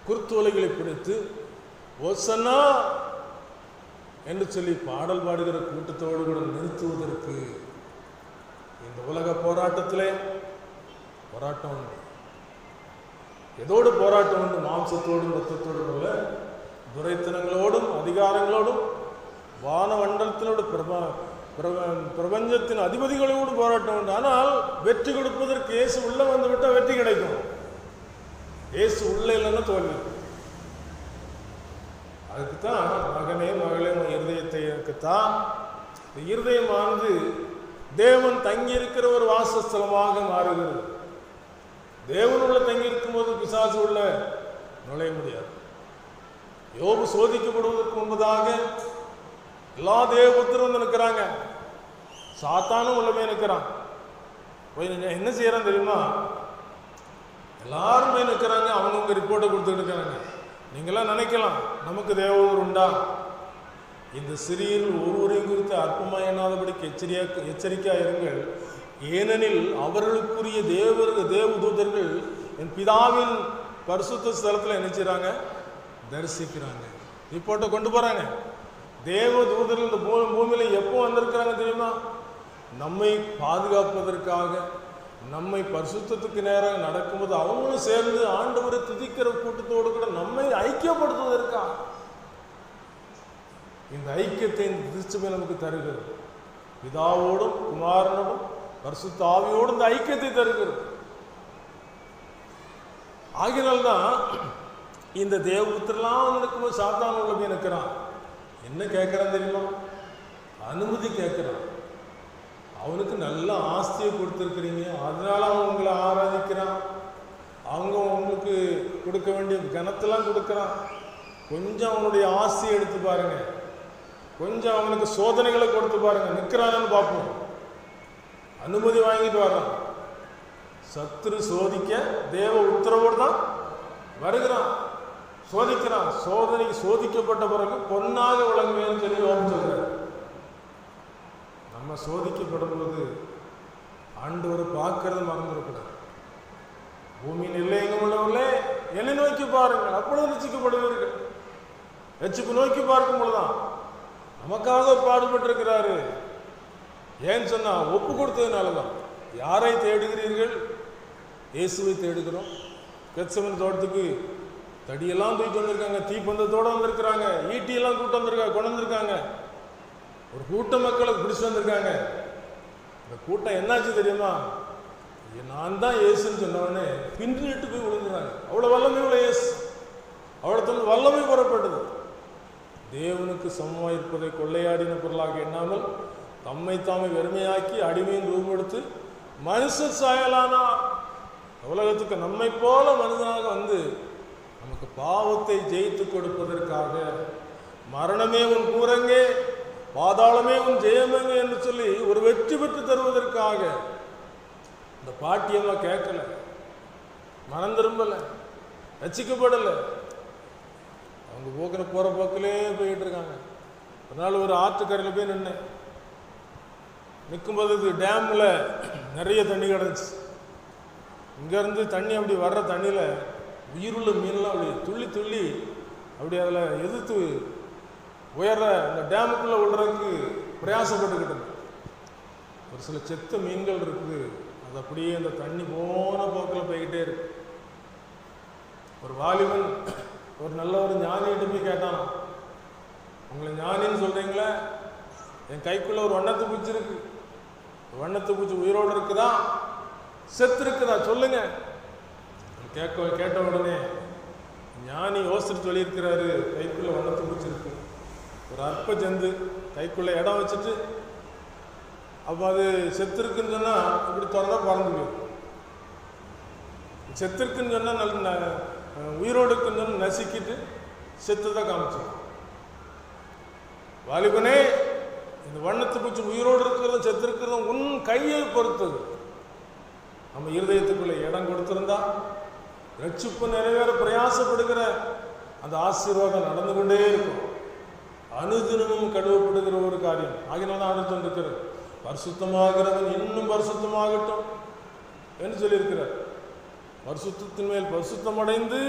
குருத்தோலைகளை பிடித்து ஓசன்னா என்று சொல்லி பாடல் பாடுகிற கூட்டத்தோடு கூட நிறுத்துவதற்கு இந்த உலக போராட்டத்திலே போராட்டம் உண்டு. எதோடு போராட்டம் உண்டு? மாம்சத்தோடும் ரத்தத்தோடும் உள்ள துரைத்தனங்களோடும் அதிகாரங்களோடும் வானமண்டலத்தினோட பிரபஞ்சத்தின் அதிபதிகளோடு போராட்டம் உண்டு. ஆனால் வெற்றி கொடுப்பதற்கு இயேசு உள்ள வந்து விட்டால் வெற்றி கிடைக்கும். இயேசு உள்ள இல்லைன்னா தோல்வி. அதுக்குத்தான் மகனே மகளே இருதயத்தை இருக்குத்தான். இந்த இருதயமானது தேவன் தங்கி இருக்கிற ஒரு வாசஸ்தலமாக மாறுகிறது. தேவன் உள்ள தங்கி இருக்கும் போது பிசாசு உள்ள நுழைய முடியாது. யோபு சோதிக்கப்படுவதற்கு முன்பதாக எல்லா தேவபுத்திரம் வந்து நிற்கிறாங்க, சாத்தானும் உள்ளமே நிற்கிறான். என்ன செய்யறான் தெரியுமா? எல்லாருமே நிற்கிறாங்க, அவங்கவுங்க ரிப்போர்ட்டை கொடுத்துட்டு இருக்கிறாங்க. நீங்களாம் நினைக்கலாம் நமக்கு தேவதூர் உண்டா? இந்த சிறியில் ஒருவரையும் குறித்து அற்பமாக எண்ணாதபடிக்கு எச்சரிக்கையா இருங்கள். ஏனெனில் அவர்களுக்குரிய தேவதூதர்கள் என் பிதாவின் பரிசுத்த ஸ்தலத்தில் என்ன செய்றாங்க? தரிசிக்கிறாங்க, ரிப்போர்ட்டை கொண்டு போறாங்க. தேவதூதர்கள் இந்த பூமியில எப்போ வந்திருக்கிறாங்க தெரியுமா? நம்மை பாதுகாப்பதற்காக, நம்மை பரிசுத்தத்துக்கு நேராக நடக்கும்போது அவங்களும் சேர்ந்து ஆண்டவரை துதிக்கிற கூட்டத்தோடு கூட நம்மை ஐக்கியப்படுத்துவதற்கா இந்த ஐக்கியத்தை இந்த திருச்சபை நமக்கு தருகிறது. பிதாவோடும் குமாரனோடும் பரிசுத்த ஆவியோடும் இந்த ஐக்கியத்தை தருகிறது. ஆகினால்தான் இந்த தேவபுத்திரலாம் நடக்கும்போது சாத்தான் உள்ள போய் நிற்கிறான். என்ன கேட்கிறான் தெரியுமா? அனுமதி கேட்கிறான். அவனுக்கு நல்ல ஆஸ்தியை கொடுத்துருக்கிறீங்க, அதனால அவன் உங்களை ஆராதிக்கிறான். அவங்க உங்களுக்கு கொடுக்க வேண்டிய கனத்தெல்லாம் கொடுக்குறான். கொஞ்சம் அவனுடைய ஆஸ்தியை எடுத்து பாருங்க, கொஞ்சம் அவனுக்கு சோதனைகளை கொடுத்து பாருங்க, நிற்கிறான்னு பார்ப்போம். அனுமதி வாங்கிட்டு வர்றான். சத்துரு சோதிக்க தேவ உத்தரவோடு தான் வருகிறான், சோதிக்கிறான். சோதனைக்கு சோதிக்கப்பட்ட பிறகு பொன்னாக விளங்குவேன்னு சொல்லி யோகம் சொல்றாரு. நம்ம சோதிக்கப்படும் போது ஆண்டவரை பார்க்கறது மறந்துடக்கூடாது. பூமியின் எல்லையெங்கும் உள்ளவர்களே என்னை நோக்கி பாருங்கள், அப்பொழுது ரட்சிக்கப்படுவீர்கள். ரட்சிப்பு நோக்கி பார்க்கும் பொழுதுதான் நமக்காக பாடுபட்டிருக்கிறாரு. ஏன்னு சொன்னா ஒப்பு கொடுத்ததுனாலதான். யாரை தேடுகிறீர்கள்? இயேசுவை தேடுகிறோம். கெத்செமனே தோட்டத்துக்கு தடியெல்லாம் தூக்கிட்டு வந்திருக்காங்க, தீப்பந்தத்தோடு வந்திருக்கிறாங்க, ஈட்டியெல்லாம் கொண்டு வந்திருக்காங்க. ஒரு கூட்ட மக்களை பிடிச்சு வந்திருக்காங்க. இந்த கூட்டம் என்னாச்சு தெரியுமா? நான் தான் இயேசுன்னு சொன்னவனே பின்னிட்டு போய் விழுந்துறாங்க. அவ்வளோ வல்லமை உள்ள இயேசு, அவ்வளோ வல்லமை புறப்பட்டது. தேவனுக்கு சமமாக இருப்பதை கொள்ளையாடின பொருளாக எண்ணாமல் தம்மை தாமே வெறுமையாக்கி அடிமையின் ரூபெடுத்து மனுஷர் சாயலானா. உலகத்துக்கு நம்மை போல மனிதனாக வந்து நமக்கு பாவத்தை ஜெயித்து கொடுப்பதற்காக, மரணமே உன் கூரங்கே பாதாளமே உன் ஜெயமங்க என்று சொல்லி ஒரு வெற்றி பெற்று தருவதற்காக. இந்த பாட்டியெல்லாம் கேட்கல, மனம் திரும்பல, ரசிக்கப்படல. அவங்க போற போக்கிலே போயிட்டு இருக்காங்க. ஒரு நாள் ஒரு ஆற்றுக்கரையில் போய் நிற்கும்போது டேமில் நிறைய தண்ணி கிடந்துச்சு. இங்கேருந்து தண்ணி அப்படி வர்ற தண்ணியில் உயிருள்ள மீன்லாம் அப்படி துள்ளி துள்ளி அப்படி அதில் எதிர்த்து உயர்ற அந்த டேமுக்குள்ளே விடுறதுக்கு பிரயாசப்பட்டுக்கிட்டு. ஒரு சில செத்த மீன்கள் இருக்குது, அது அப்படியே அந்த தண்ணி போன போக்கில் போய்கிட்டே இருக்கு. ஒரு வாலிபன் ஒரு நல்ல ஒரு ஞானிகிட்ட போய் கேட்டான், உங்களை ஞானின்னு சொல்கிறீங்களே, என் கைக்குள்ளே ஒரு வண்ணத்து பூச்சி இருக்கு, வண்ணத்து பூச்சி உயிரோடு இருக்குதா செத்து இருக்குதா சொல்லுங்க. கேட்ட உடனே ஞானி யோசிச்சு சொல்லியிருக்கிறாரு, கைக்குள்ளே வண்ணத்து பூச்சி இருக்கு. ஒரு அற்ப ஜந்து கைக்குள்ளே இடம் வச்சுட்டு அப்போ அது செத்துருக்குன்னு சொன்னால் இப்படி திறந்தா பறந்து போயிடும். செத்துருக்குன்னு சொன்னால் நல்ல உயிரோடு இருக்குன்னு சொன்னால் நசுக்கிட்டு செத்துதான் காமிச்சிடும். வாலிபனே, இந்த வண்ணத்து பூச்சி உயிரோடு இருக்கிறதும் செத்து இருக்கிறதும் உன் கையை பொறுத்தது. நம்ம இருதயத்துக்குள்ள இடம் கொடுத்திருந்தா ரட்சிப்பு நிறைவேற பிரயாசப்படுகிற அந்த ஆசீர்வாதம் நடந்து கொண்டே இருக்கும். அனுதினமும் கழுவப்படுகிற ஒரு காரியம். ஆகினால்தான் அடுத்து இருக்கிறது, பரிசுத்தமாகிறவன் இன்னும் பரிசுத்தமாகட்டும் என்று சொல்லியிருக்கிறார். பரிசுத்தத்தின் மேல் பரிசுத்தம் அடைந்து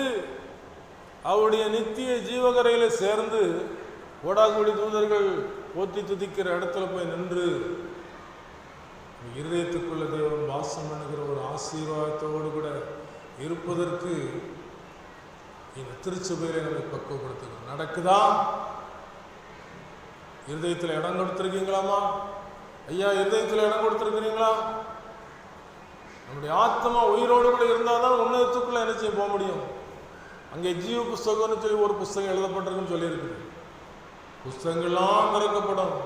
அவருடைய நித்திய ஜீவகரையில சேர்ந்து கோடாகோடி தூதர்கள் போற்றி துதிக்கிற இடத்துல போய் நின்று இருதயத்துக்குள்ள தேவன் வாசம் பண்ணுகிற ஒரு ஆசீர்வாதத்தோடு கூட இருப்பதற்கு இந்த திருச்சபையில நம்மை பக்குவப்படுத்துகிறோம். நடக்குதா? இருதயத்தில் இடம் கொடுத்துருக்கீங்களாமா? ஐயா, இருதயத்தில் இடம் கொடுத்துருக்கிறீங்களா? நம்முடைய ஆத்மா உயிரோடு கூட இருந்தால் தான் உன்னதத்துக்குள்ள என்ன செய்ய போக முடியும். அங்கே ஜீவ புஸ்தகம்னு சொல்லி ஒரு புஸ்தகம் எழுதப்பட்டிருக்குன்னு சொல்லியிருக்குது. புஸ்தகங்கள்லாம் திறக்கப்படும்.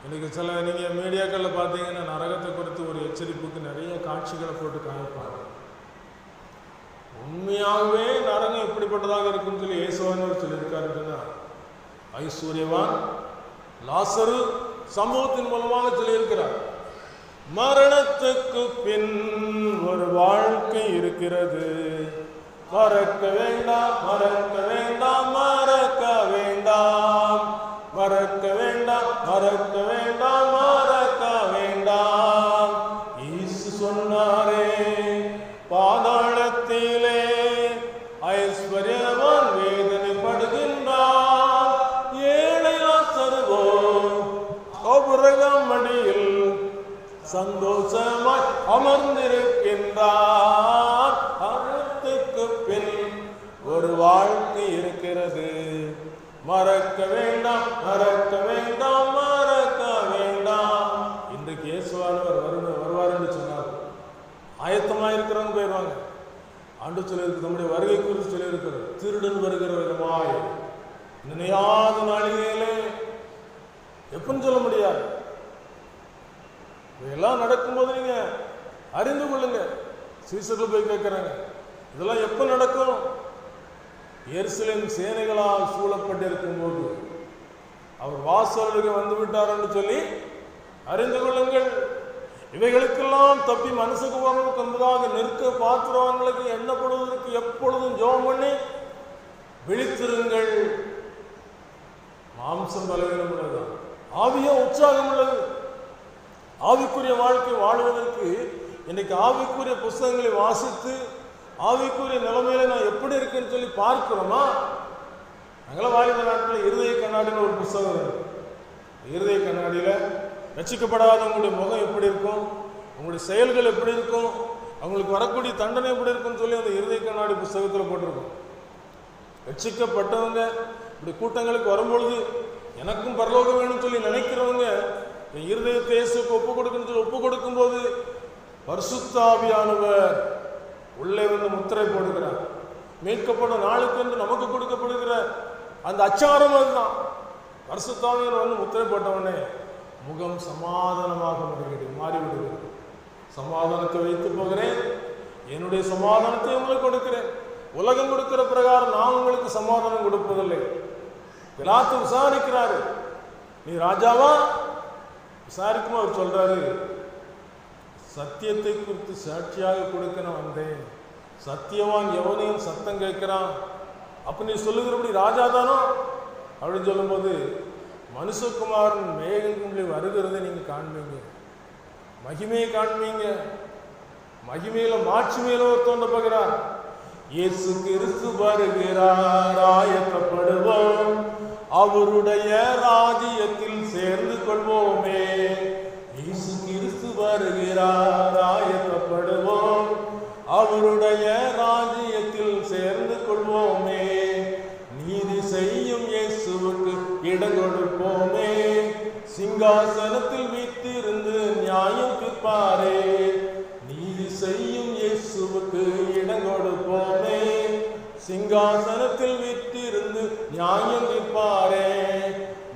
இன்னைக்கு சில நீங்கள் மீடியாக்களில் பார்த்தீங்கன்னா நரகத்தை குறித்து ஒரு எச்சரிப்புக்கு நிறைய காட்சிகளை போட்டு காமிப்பாங்க. உண்மையாகவே நரகம் எப்படிப்பட்டதாக இருக்குன்னு சொல்லி இயேசுவானவர் சொல்லியிருக்காருன்னா, ஐஸ்வர்யவான் லாசரு சமூகத்தின் மூலமாக சொல்லியிருக்கிறார், மரணத்துக்கு பின் ஒரு வாழ்க்கை இருக்கிறது, மறக்க வேண்டாம், மறக்க வேண்டாம், மறக்க வேண்டாம், மறக்க வேண்டாம், மறக்க வேண்டாம், மறக்க வேண்டாம். இயேசு சொன்னாரே, பாதாளத்திலே ஐஸ்வர்யவான் வேதனைப்படுகின்றான், ஏழை லாசருவோ கோபுரகம் மடியில் சந்தோஷமாய் அமர்ந்திருக்கின்றார். மரணத்துக்கு பின் ஒரு வாழ்க்கை இருக்கிறது. மறக்க வேண்டாம், மறக்க வேண்டாம், மறக்க வேண்டாம். இன்றைக்கு இயேசுவானவர் வருவார் என்று சொன்னார். ஆயத்தமாக இருக்கிறவங்க போயிடுவாங்க. ஆண்டு சொல்லியிருக்கு, நம்முடைய வருகை குறித்து சொல்லியிருக்கிறது. திருடன் வருகிற விதமாய் நினையாத நாளிலே எப்பன்னு சொல்ல முடியாது. இதெல்லாம் நடக்கும்போது நீங்க அறிந்து கொள்ளுங்க. சீசர்கள் போய் கேட்கிறாங்க, இதெல்லாம் எப்ப நடக்கும்? எருசலேம் சேனைகளால் சூழப்பட்டிருக்கும் போது அவர் வாசலுக்கு வந்து விட்டார் என்று சொல்லி அறிந்து கொள்ளுங்கள். இவைகளுக்கெல்லாம் தப்பி மனசுக்கு வரணுக்கு என்பதாக நிற்க பாத்திரவங்களுக்கு எண்ணப்படுவதற்கு எப்பொழுதும் ஜெபம் பண்ணி விழித்திருங்கள். மாம்சம் பலவீனம் உள்ளது, ஆவியோ உற்சாகம் உள்ளது. ஆவிக்குரிய வாழ்க்கை வாழ்வதற்கு இன்னைக்கு ஆவிக்குரிய புஸ்தகங்களை வாசித்து ஆவிக்குரிய நிலைமையில நான் எப்படி இருக்குன்னு சொல்லி பார்க்கிறோமா? நாங்களாம் வாலிப நாட்களில் இருதய கண்ணாடின்னு ஒரு புஸ்தகம் இருக்கு. இருதய கண்ணாடியில ரட்சிக்கப்படாதவங்களுடைய முகம் எப்படி இருக்கும், அவங்களுடைய செயல்கள் எப்படி இருக்கும், அவங்களுக்கு வரக்கூடிய தண்டனை எப்படி இருக்குன்னு சொல்லி அந்த இருதய கண்ணாடி புஸ்தகத்தில் போட்டிருக்கும். ரட்சிக்கப்பட்டவங்க இப்படி கூட்டங்களுக்கு வரும்பொழுது எனக்கும் பரலோகம் வேணும்னு சொல்லி நினைக்கிறவங்க என் இருதயத்தை இயேசுக்கு ஒப்பு கொடுக்கணும்னு சொல்லி ஒப்பு கொடுக்கும் போது பரிசுத்த ஆவியானவர் உள்ளே வந்து முத்திரை போடுகிறார். மீட்கப்படும் நாளுக்கு என்று நமக்கு கொடுக்கப்படுகிற அந்த அச்சாரம் அதுதான். பரிசுத்த ஆவியானவர் வந்து முத்திரை போட்டவனே முகம் சமாதானமாக மாறிவிடுகிறது. சமாதானத்தை வைத்து போகிறேன், என்னுடைய சமாதானத்தை உங்களுக்கு கொடுக்கிறேன். உலகம் கொடுக்கிற பிரகாரம் நான் உங்களுக்கு சமாதானம் கொடுப்பதில்லை. பிலாத்து விசாரிக்கிறாரு, நீ ராஜாவா? விசாரிக்கும் அவர் சொல்றாரு, சத்தியத்தை குறித்து சாட்சியாக கொடுக்க நான் வந்தேன். சத்தியவான் எவனையும் சத்தம் கேட்கிறான். அப்ப நீ சொல்லுகிறபடி ராஜாதானோ அப்படின்னு சொல்லும்போது மனுஷகுமாரன் மேகங்களில் வருகிறதை நீங்க காண்பீங்க, மகிமையை காண்பீங்க. மகிமையில மாட்சிமையில ஒரு தோன்றப்படுகிறார். இயேசு கிறிஸ்து வருகிறார், ஆயத்தப்படுவோம், அவருடைய ராஜ்யத்தில் சேர்ந்து கொள்வோமே. இயேசு கிறிஸ்து வருகிறார், ஆயத்தப்படுவோம், அவருடைய ராஜ்யத்தில் சேர்ந்து கொள்வோமே. நீதி செய்யும் இயேசுவுக்கு இடம் கொடுப்போமே, சிங்காசனத்தில் வீற்றிருந்து நியாயம் தீர்ப்பாரே. நீதி செய்யும் இயேசுவுக்கு இடம் கொடுப்போமே, சிங்காசனத்தில் வீற்றிருந்து நியாயம் தீர்ப்பாரே.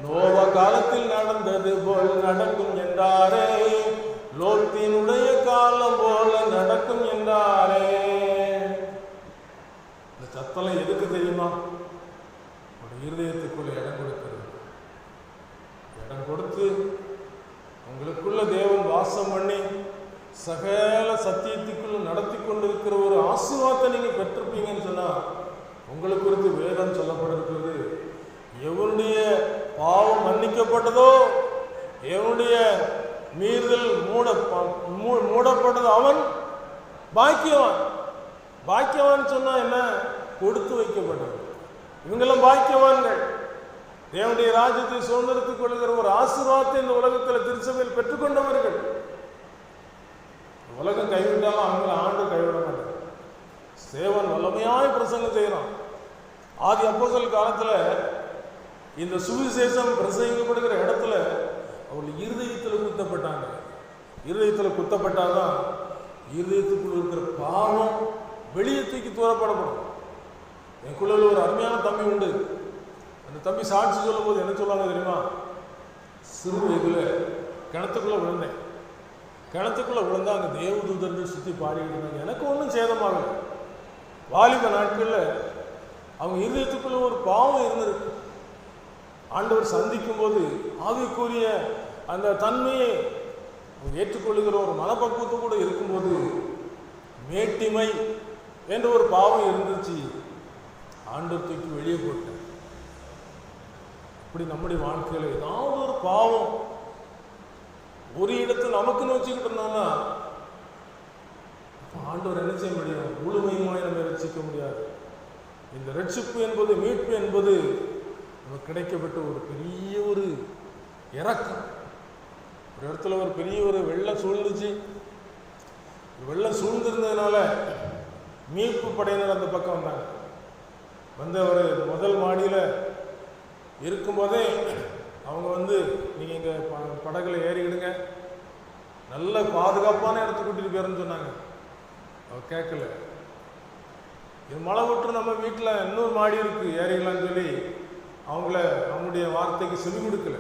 நோவ காலத்தில் நடந்தது போல் நடக்கும் என்றாரே, லோத்தினுடைய காலம் போல நடக்கும் என்றாரே. இந்த சத்தம் எதுக்கு தெரியுமா? இருதயத்துக்குள்ள இடம் கொடுக்கிறது. இடம் கொடுத்து உங்களுக்குள்ள தேவன் வாசம் பண்ணி சகல சத்தியத்துக்குள்ள நடத்தி கொண்டிருக்கிற ஒரு ஆசீர்வாதத்தை நீங்க பெற்றிருப்பீங்கன்னு சொன்னா, உங்களுக்கு குறித்து வேதம் சொல்லப்பட்டிருக்கிறது, எவனுடைய பாவம் மன்னிக்கப்பட்டதோ, எவனுடைய மீறுதல் மூடப்பட்டதோ அவன் பாக்கியவான். பாக்கியவான் சொன்னா என்ன? கொடுத்து வைக்கப்பட்டது. இவங்கெல்லாம் பாக்கியவான்கள். தேவனுடைய ராஜ்யத்தை சுதந்திரத்துக் கொள்கிற ஒரு ஆசீர்வாதத்தை இந்த உலகத்தில் திருச்சபையில் பெற்றுக்கொண்டவர்கள். உலகம் கைவிட்டாலும் அவங்களை ஆண்டு கைவிட மாட்டார். சேவன் வல்லமையாய் பிரசங்கம் செய்யறான். ஆதி அப்போஸ்தலர் காலத்துல இந்த சுவிசேஷம் பிரசங்கிக்கப்படுகிற இடத்துல அவர்கள் இருதயத்தில் குத்தப்பட்டாங்க. இருதயத்தில் குத்தப்பட்டாதான் இருதயத்துக்குள்ள இருக்கிற பாவம் வெளியே தூக்கி தூரப்படப்படும். என் குழுவில் ஒரு அருமையான தம்பி உண்டு. அந்த தம்பி சாட்சி சொல்லும் போது என்ன சொல்லுவாங்க தெரியுமா? சிறு வயதுல கிணத்துக்குள்ள விழுந்தேன். கிணத்துக்குள்ள விழுந்தா அங்கே தேவதூதர்கள் சுற்றி பாடிக்கிட்டு இருந்தாங்க. எனக்கு ஒன்றும் சேதமாகலை. வாலிப நாட்கள்ல அவங்க இருதயத்துக்குள்ள ஒரு பாவம் இருந்திருக்கு. ஆண்டவர் சந்திக்கும் போது ஆவிக்குரிய அந்த தன்மையை ஏற்றுக்கொள்ளுகிற ஒரு மனப்பக்குவத்து கூட இருக்கும்போது மேட்டிமை என்ற ஒரு பாவம் இருந்துச்சு. ஆண்டவர் தூக்கி வெளியே போட்டேன். இப்படி நம்முடைய வாழ்க்கையில ஏதாவது ஒரு பாவம் ஒரு இடத்துல நமக்குன்னு வச்சுக்கிட்டு இருந்தோம்னா ஆண்டவர் என்ன செய்ய முடியும்? முழுமையுமாய் நம்ம ரட்சிக்க முடியாது. இந்த ரட்சிப்பு என்பது, மீட்பு என்பது நமக்கு கிடைக்கப்பட்ட ஒரு பெரிய ஒரு இறக்கம். ஒரு இடத்துல ஒரு பெரிய ஒரு வெள்ளம் சூழ்ந்துச்சு. வெள்ளம் சூழ்ந்திருந்ததுனால மீட்பு படையினர் அந்த பக்கம் வந்தாங்க. வந்து அவர் முதல் மாடியில் இருக்கும்போதே அவங்க நீங்கள் இங்கே படகுல ஏறிக்கிடுங்க, நல்ல பாதுகாப்பான இடத்துக்கு கூட்டிகிட்டு போயிருன்னு சொன்னாங்க. அவர் கேட்கல. இது மழை விட்டு நம்ம வீட்டில் இன்னொரு மாடி இருக்குது ஏறிக்கலான்னு சொல்லி அவங்களுடைய வார்த்தைக்கு செவி கொடுக்கல.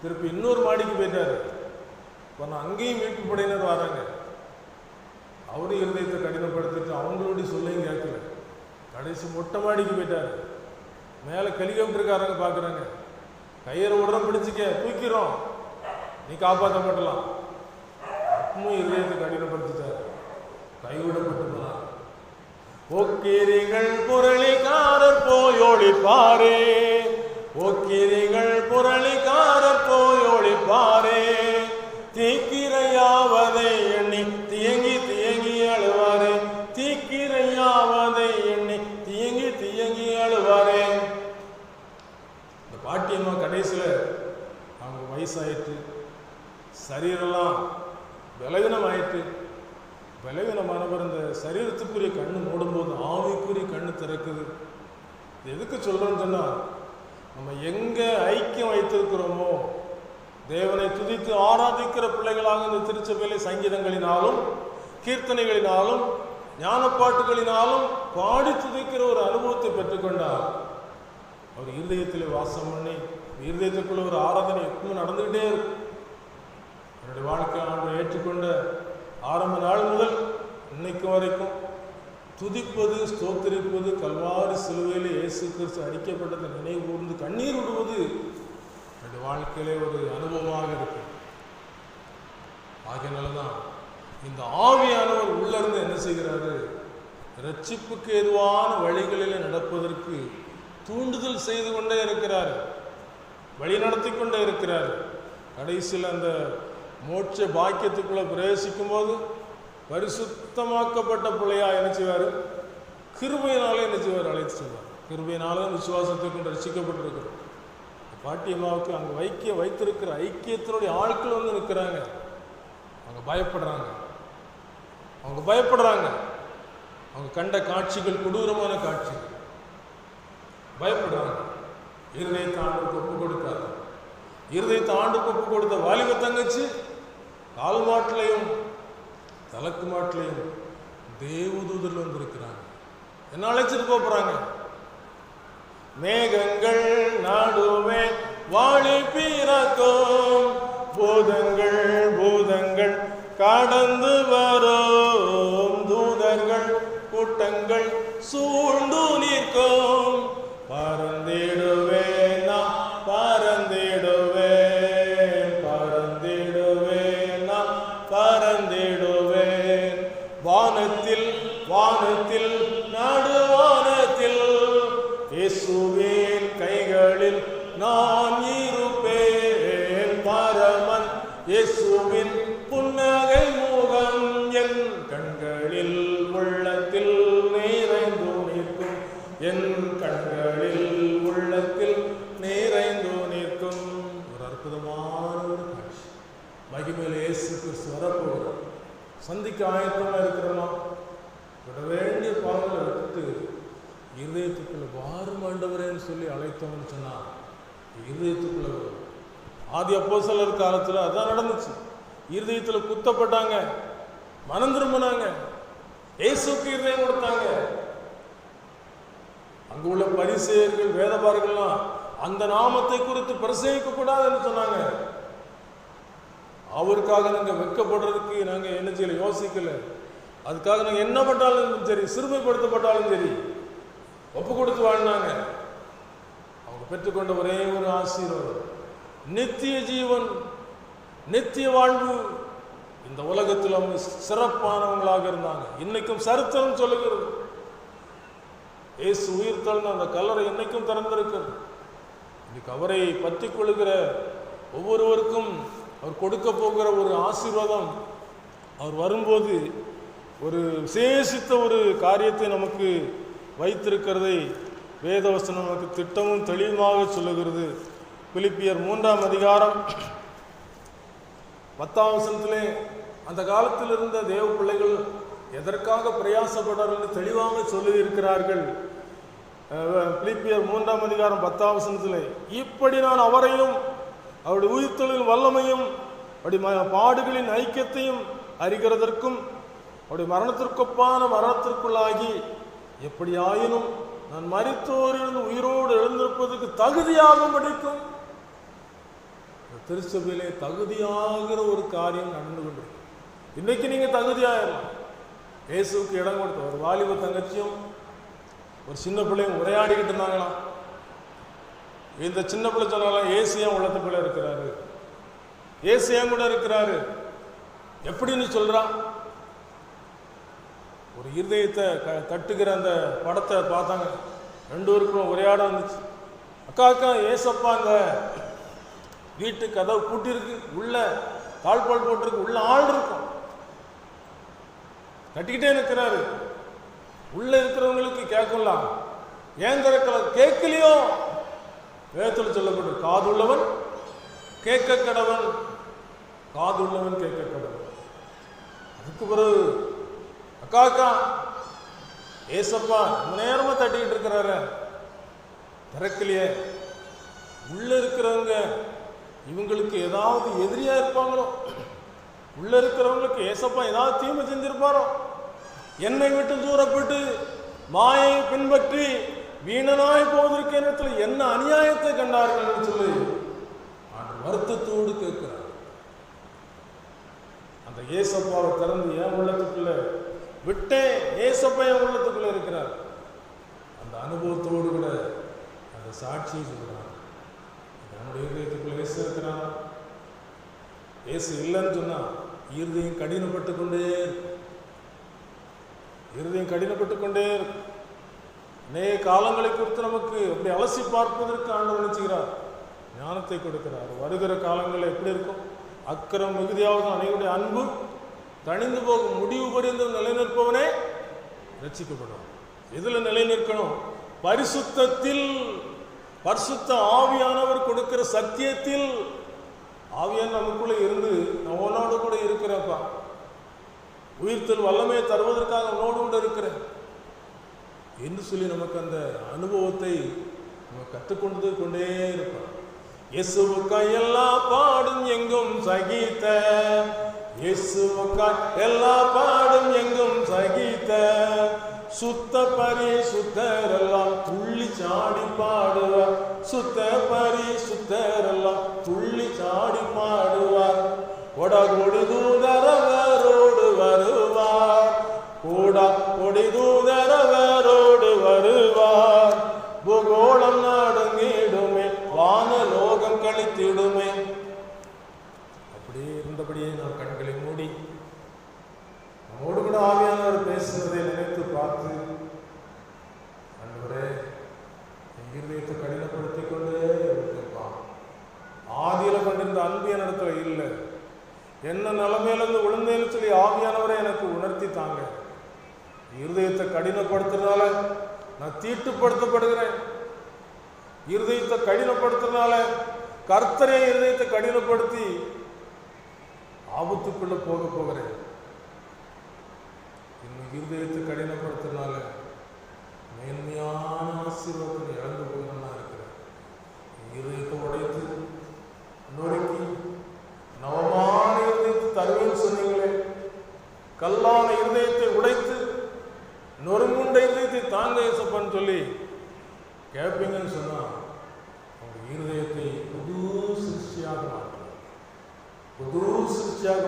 திருப்பி இன்னொரு மாடிக்கு போயிட்டாரு. இப்போ நான் அங்கேயும் மீட்பு படையினர் வராங்க. அவரும் இருதயத்தை கடினப்படுத்திட்டு அவங்களுடைய சொல்லையும் கேட்கல. கடைசி மொட்டை மாடிக்கு போயிட்டாரு. மேலே ஹெலிகாப்டருக்காரங்க பார்க்குறாங்க. கயிறை உடனே பிடிச்சிக்க, தூக்கிறோம், நீ காப்பாற்றப்படலாம். அப்பவும் இருதயத்தை கடினப்படுத்திட்டார். கைவிடப்பட்டு போனார். போக்கிரிகள் புரளிக்காரர் போயொழிப்பாரே, போக்கிரிகள் புரளிக்காரர் போயொழிப்பாரே, தீக்கிரையாவதை எண்ணி தியங்கி தியங்கி அழுவாரே, தீக்கிரையாவதை எண்ணி தியங்கி தியங்கி அழுவாரே. இந்த பாட்டியம்மா கடைசியில் அவங்க வயசாயிட்டு, சரீரெல்லாம் பலவீனம் ஆயிட்டு, பலவீனமானவர் இந்த சரீரத்துக்குரிய கண்ணு மூடும்போது ஆவிக்குரிய கண்ணு திறக்குது. எதுக்கு சொல்றோம்னு சொன்னால், நம்ம எங்கே ஐக்கியம் வைத்திருக்கிறோமோ, தேவனை துதித்து ஆராதிக்கிற பிள்ளைகளாக இந்த திருச்சபையிலே சங்கீதங்களினாலும் கீர்த்தனைகளினாலும் ஞானப்பாட்டுகளினாலும் பாடி துதிக்கிற ஒரு அனுபவத்தை பெற்றுக்கொண்டால், அவர் இருதயத்தில் வாசம் பண்ணி இருதயத்துக்குள்ள ஒரு ஆராதனை எப்பவும் நடந்துகிட்டே இருக்கும். என்னுடைய வாழ்க்கை ஆண்டவரை ஏற்றுக்கொண்ட ஆரம்ப நாள் முதல் இன்னைக்கு வரைக்கும் துதிப்பது, ஸ்தோத்திரிப்பது, கல்வாரி சிலுவையில் இயேசு கிறிஸ்து அடிக்கப்பட்டதை நினைவு கூர்ந்து கண்ணீர் விடுவது என்னுடைய வாழ்க்கையிலே ஒரு அனுபவமாக இருக்கு. ஆகையினால்தான் இந்த ஆவியானவர் உள்ளிருந்து என்ன செய்கிறாரு, இரட்சிப்புக்கு ஏதுவான வழிகளில் நடப்பதற்கு தூண்டுதல் செய்து கொண்டே இருக்கிறார், வழி நடத்தி கொண்டே இருக்கிறார். கடைசியில் அந்த மோட்ச பாக்கியத்துக்குள்ள பிரவேசிக்கும் போது பரிசுத்தமாக்கப்பட்ட பிள்ளையா என்ன செய்வார், கிருபையினாலே என்ன செய்வார், அழைத்து செல்வார். கிருபையினால விசுவாசத்தை கொண்டு ரசிக்கப்பட்டிருக்கிறோம். பாட்டியம்மாவுக்கு அங்கே வைத்திருக்கிற ஐக்கியத்தினுடைய ஆட்கள் நிற்கிறாங்க. அவங்க பயப்படுறாங்க. அவங்க கண்ட காட்சிகள் கொடூரமான காட்சிகள். பயப்படுறாங்க. இருதயத்தை ஆண்டுக்கு ஒப்பு கொடுத்தார். இருதயத்தை ஆண்டுக்கு ஒப்பு கொடுத்த வாலிப தங்கச்சி கால் மாட்டிலையும் தலக்கு மாட்டிலையும் தேவதூதர்கள் வந்திருக்கிறாங்க. என்ன அழைச்சிட்டு போறாங்க. மேகங்கள் நடுவே வாழி பிறக்கும், பூதங்கள் கடந்து வரும், தூதர்கள் கூட்டங்கள் சூழ்ந்து நிற்கும். பறந்திடுவேன், நான் பறந்திடுவேன், பறந்திடுவேன், நான் பறந்திடுவேன். வானத்தில் நடுவானத்தில் இயேசுவின் கைகளில் நான் இருப்பேன். பரமன் இயேசுவின் புன்னகை முகம் என் கண்களில் உள்ளத்தில் நிறைந்து நிற்கும், என் கண்களில் உள்ளத்தில் நிறைந்து நிற்கும். ஒரு அற்புதமான ஒரு காட்சி. மகிமையில் இயேசு கிறிஸ்து வரப்போகிறார். சந்திக்க ஆயத்தமாக இருக்கிறோமா? விட வேண்டிய பாவங்களை விட்டுட்டு இருதயத்துக்குள்ள வாரும் ஆண்டவரேன்னு சொல்லி அழைத்தோம்னு சொன்னா இருதயத்துக்குள்ள வரும். ஆதி அப்போஸ்தலர் காலத்தில் அதான் நடந்துச்சு. இருதயத்தில் குத்தப்பட்டாங்க, மனம் திரும்பினாங்க, இயேசுக்கு இருதயம் கொடுத்தாங்க. அங்கு உள்ள பரிசேயர்கள் வேதபாரர்கள்லாம் அந்த நாமத்தை குறித்து பிரசங்கிக்க கூடாதுன்னு சொன்னாங்க. அவருக்காக நாங்கள் வெட்கப்படுறதுக்கு நாங்கள் என்ன செய்யல, யோசிக்கல. அதுக்காக நாங்கள் என்ன பட்டாலும் சரி, சிறுமைப்படுத்தப்பட்டாலும் சரி ஒப்பு கொடுத்து வாழ்ந்தாங்க. அவங்க பெற்றுக்கொண்ட ஒரே ஒரு ஆசீர்வாதம் நித்திய ஜீவன், நித்திய வாழ்வு. இந்த உலகத்தில் அவங்க சிறப்பானவங்களாக இருந்தாங்க. இன்னைக்கும் சரித்திரம் சொல்லுகிறது, இயேசு உயிர் தழுந்த அந்த கல்லறை இன்னைக்கும் திறந்திருக்கிறது. இன்னைக்கு அவரை பற்றி கொள்கிற ஒவ்வொருவருக்கும் அவர் கொடுக்க போகிற ஒரு ஆசீர்வாதம், அவர் வரும்போது ஒரு விசேஷித்த ஒரு காரியத்தை நமக்கு வைத்திருக்கிறதை வேதவசனம் நமக்கு திட்டமும் தெளிவாக சொல்லுகிறது. பிலிப்பியர் 3 அதிகாரம் 10 வசனத்திலே அந்த காலத்தில் இருந்த தேவ பிள்ளைகள் எதற்காக பிரயாசப்படார்கள் தெளிவாக சொல்லி இருக்கிறார்கள். பிலிப்பியர் 3ஆம் அதிகாரம் 10ஆம் வசனத்தில், இப்படி நான் அவரையும் அவருடைய உயிர்த்தெழுதலின் வல்லமையும் அவருடைய பாடுகளின் ஐக்கியத்தையும் அறிகிறதற்கும் அவருடைய மரணத்திற்கொப்பான மரணத்திற்குள்ளாகி எப்படியாயினும் நான் மரித்தோரிலிருந்து உயிரோடு எழுந்திருப்பதற்கு தகுதியாக படிக்கும். திருச்சபையிலே தகுதியாகிற ஒரு காரியம் நடந்து கொண்டு இன்னைக்கு நீங்க தகுதியாயிரலாம். இயேசுக்கு இடம் கொடுத்த ஒரு வாலிப தங்கச்சியும் ஒரு சின்ன பிள்ளையும் உரையாடிக்கிட்டு இருந்தாங்களாம். இந்த சின்ன பிள்ளை சொன்னாலாம், ஏசியா உள்ளத்துக்குள்ள இருக்கிறாரு, ஏசியா கூட இருக்கிறாரு. எப்படின்னு சொல்றான்? ஒரு இருதயத்தை தட்டுகிற அந்த படத்தை பார்த்தாங்க. 2 பேருக்கும் உரையாட வந்துச்சு. அக்கா அக்கா ஏசப்பா அந்த வீட்டு கதவு பூட்டிருக்கு, உள்ள தாழ்பால் போட்டிருக்கு, உள்ள ஆள் இருக்கும், கட்டிக்கிட்டே இருக்கிறாரு. உள்ள இருக்கிறவங்களுக்கு கேட்கலாம், ஏன் திறக்கல? கேட்கலையோ? வேதத்தில் சொல்லப்பட்டு காதுள்ளவன் கேட்க கடவன், காதுள்ளவன் கேட்க கடவன். அதுக்கு பிறகு அக்கா அக்கா ஏசப்பா ரொம்ப நேரமா தட்டிக்கிட்டு இருக்கிறாரு, திறக்கலையே. உள்ள இருக்கிறவங்க இவங்களுக்கு ஏதாவது எதிரியா இருப்பாங்களோ, உள்ள இருக்கிறவங்களுக்கு ஏசப்பா ஏதாவது தீமை செஞ்சிருப்பாரோ, என்னை விட்டு தூரப்பட்டு மாயை பின்பற்றி வீணனாய் போவதற்கு இடத்துல என்ன அநியாயத்தை கண்டார்கள் சொல்லி வருத்தத்தோடு கேட்கிறார். அந்த ஏசப்பாவை திறந்து என் உள்ளத்துக்குள்ள விட்டேன், ஏசப்பா என் உள்ளத்துக்குள்ள இருக்கிறார். அந்த அனுபவத்தோடு கூட அந்த சாட்சியை சொல்றார். நம்முடைய இதயத்துக்குள்ள இயேசு இருக்கிறார். இயேசு இல்லைன்னு சொன்னா இருதயம் கடினப்பட்டு கொண்டே இருக்கும், இருதயம் கடினப்பட்டு கொண்டே இருக்கும். அநேக காலங்களை குறித்து நமக்கு அப்படி அலசி பார்ப்பதற்கு ஆண்டவர் நினைச்சுகிறார், ஞானத்தை கொடுக்கிறார். வருகிற காலங்கள் எப்படி இருக்கும்? அக்கிரம் மிகுதியாவது அனைவருடைய அன்பு தணிந்து போகும், முடிவு பரிந்து நிலைநிற்பவனே ரட்சிக்கப்படும். எதுல நிலை நிற்கணும்? பரிசுத்தத்தில். பரிசுத்த ஆவியானவர் கொடுக்கிற சத்தியத்தில். ஆவியான் நமக்குள்ள இருந்து நம்மளோடு கூட இருக்கிறப்பா, உயிர்த்தல் வல்லமையை தருவதற்காக உன்னோடு கூட இருக்கிறேன் என்று சொல்லி நமக்கு அந்த அனுபவத்தை நம்ம கற்றுக்கொண்டு கொண்டே இருப்பார். இயேசுவுக்காய் எல்லா பாடும் எங்கும் சகித்த, இயேசுவுக்காய் எல்லா பாடும் எங்கும் சகித்த, சுத்த பரிசுத்தரெல்லாம் துள்ளி சாடி பாடுவார், சுத்த பரிசுத்தரெல்லாம் துள்ளி சாடி பாடுவார். கொடி தூதரவரோடு வருவார், கொடி தூதரவரோடு வருவார். பூகோளம் நடுங்கிடுமே, வானலோகம் கழித்திடுமே. அப்படியே இருந்தபடியே நாம் கண்களை மூடி நம்மோடு கூட ஆவியானவர் பேசுவதை நினைத்து பார்த்து, ஆண்டவரே என் இருதயத்தை கடினப்படுத்திக் கொண்டே இருப்பான். ஆதியில கொண்டிருந்த அன்பு என்னிடத்துல இல்லை, என்ன நிலைமையிலிருந்து விழுந்தேன்னு சொல்லி ஆவியானவரை எனக்கு உணர்த்தி தாங்க. இருதயத்தை கடினப்படுத்துறதுனால நான் தீட்டுப்படுத்தப்படுகிறேன். இருதயத்தை கடினப்படுத்துறதுனால கர்த்தரே இருதயத்தை கடினப்படுத்தி ஆபத்துக்குள்ள போகிறேன். இன்னும் இருதயத்தை கடினப்படுத்துறதுனால மேன்மையான ஆசீர்வாதத்தை இழந்து போகிறேன்னா இருக்கிறேன். இருதயத்தை உடைத்து நொறுக்கி நவமான இருதயத்தை தருவேன்னு சொன்னீங்களே, கல்லான இருதயத்தை உடைத்து நொறுங்குண்ட இருதயத்தை தாங்க ஏசப்பான்னு சொல்லி கேட்பீங்கன்னு சொன்னா அவங்க இருதயத்தை புது சிருஷ்டியாக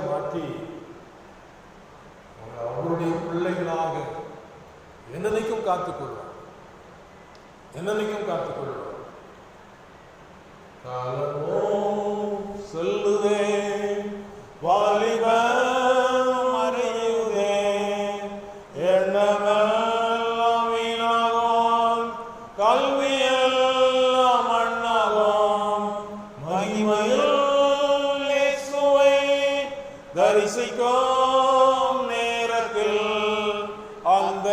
மாற்றி அவங்க அவருடைய பிள்ளைகளாக என்னைக்கும் காத்துக்கொள்வார், என்னைக்கும் காத்துக்கொள்வார். காலமோ சொல்லுதே வாலிப மறையுதே, எண்ணமெல்லாம் வீணாகும், கல்வியெல்லாம் மண்ணாகும், மகிமையில் இயேசுவை தரிசிக்கும் நேரத்தில் அந்த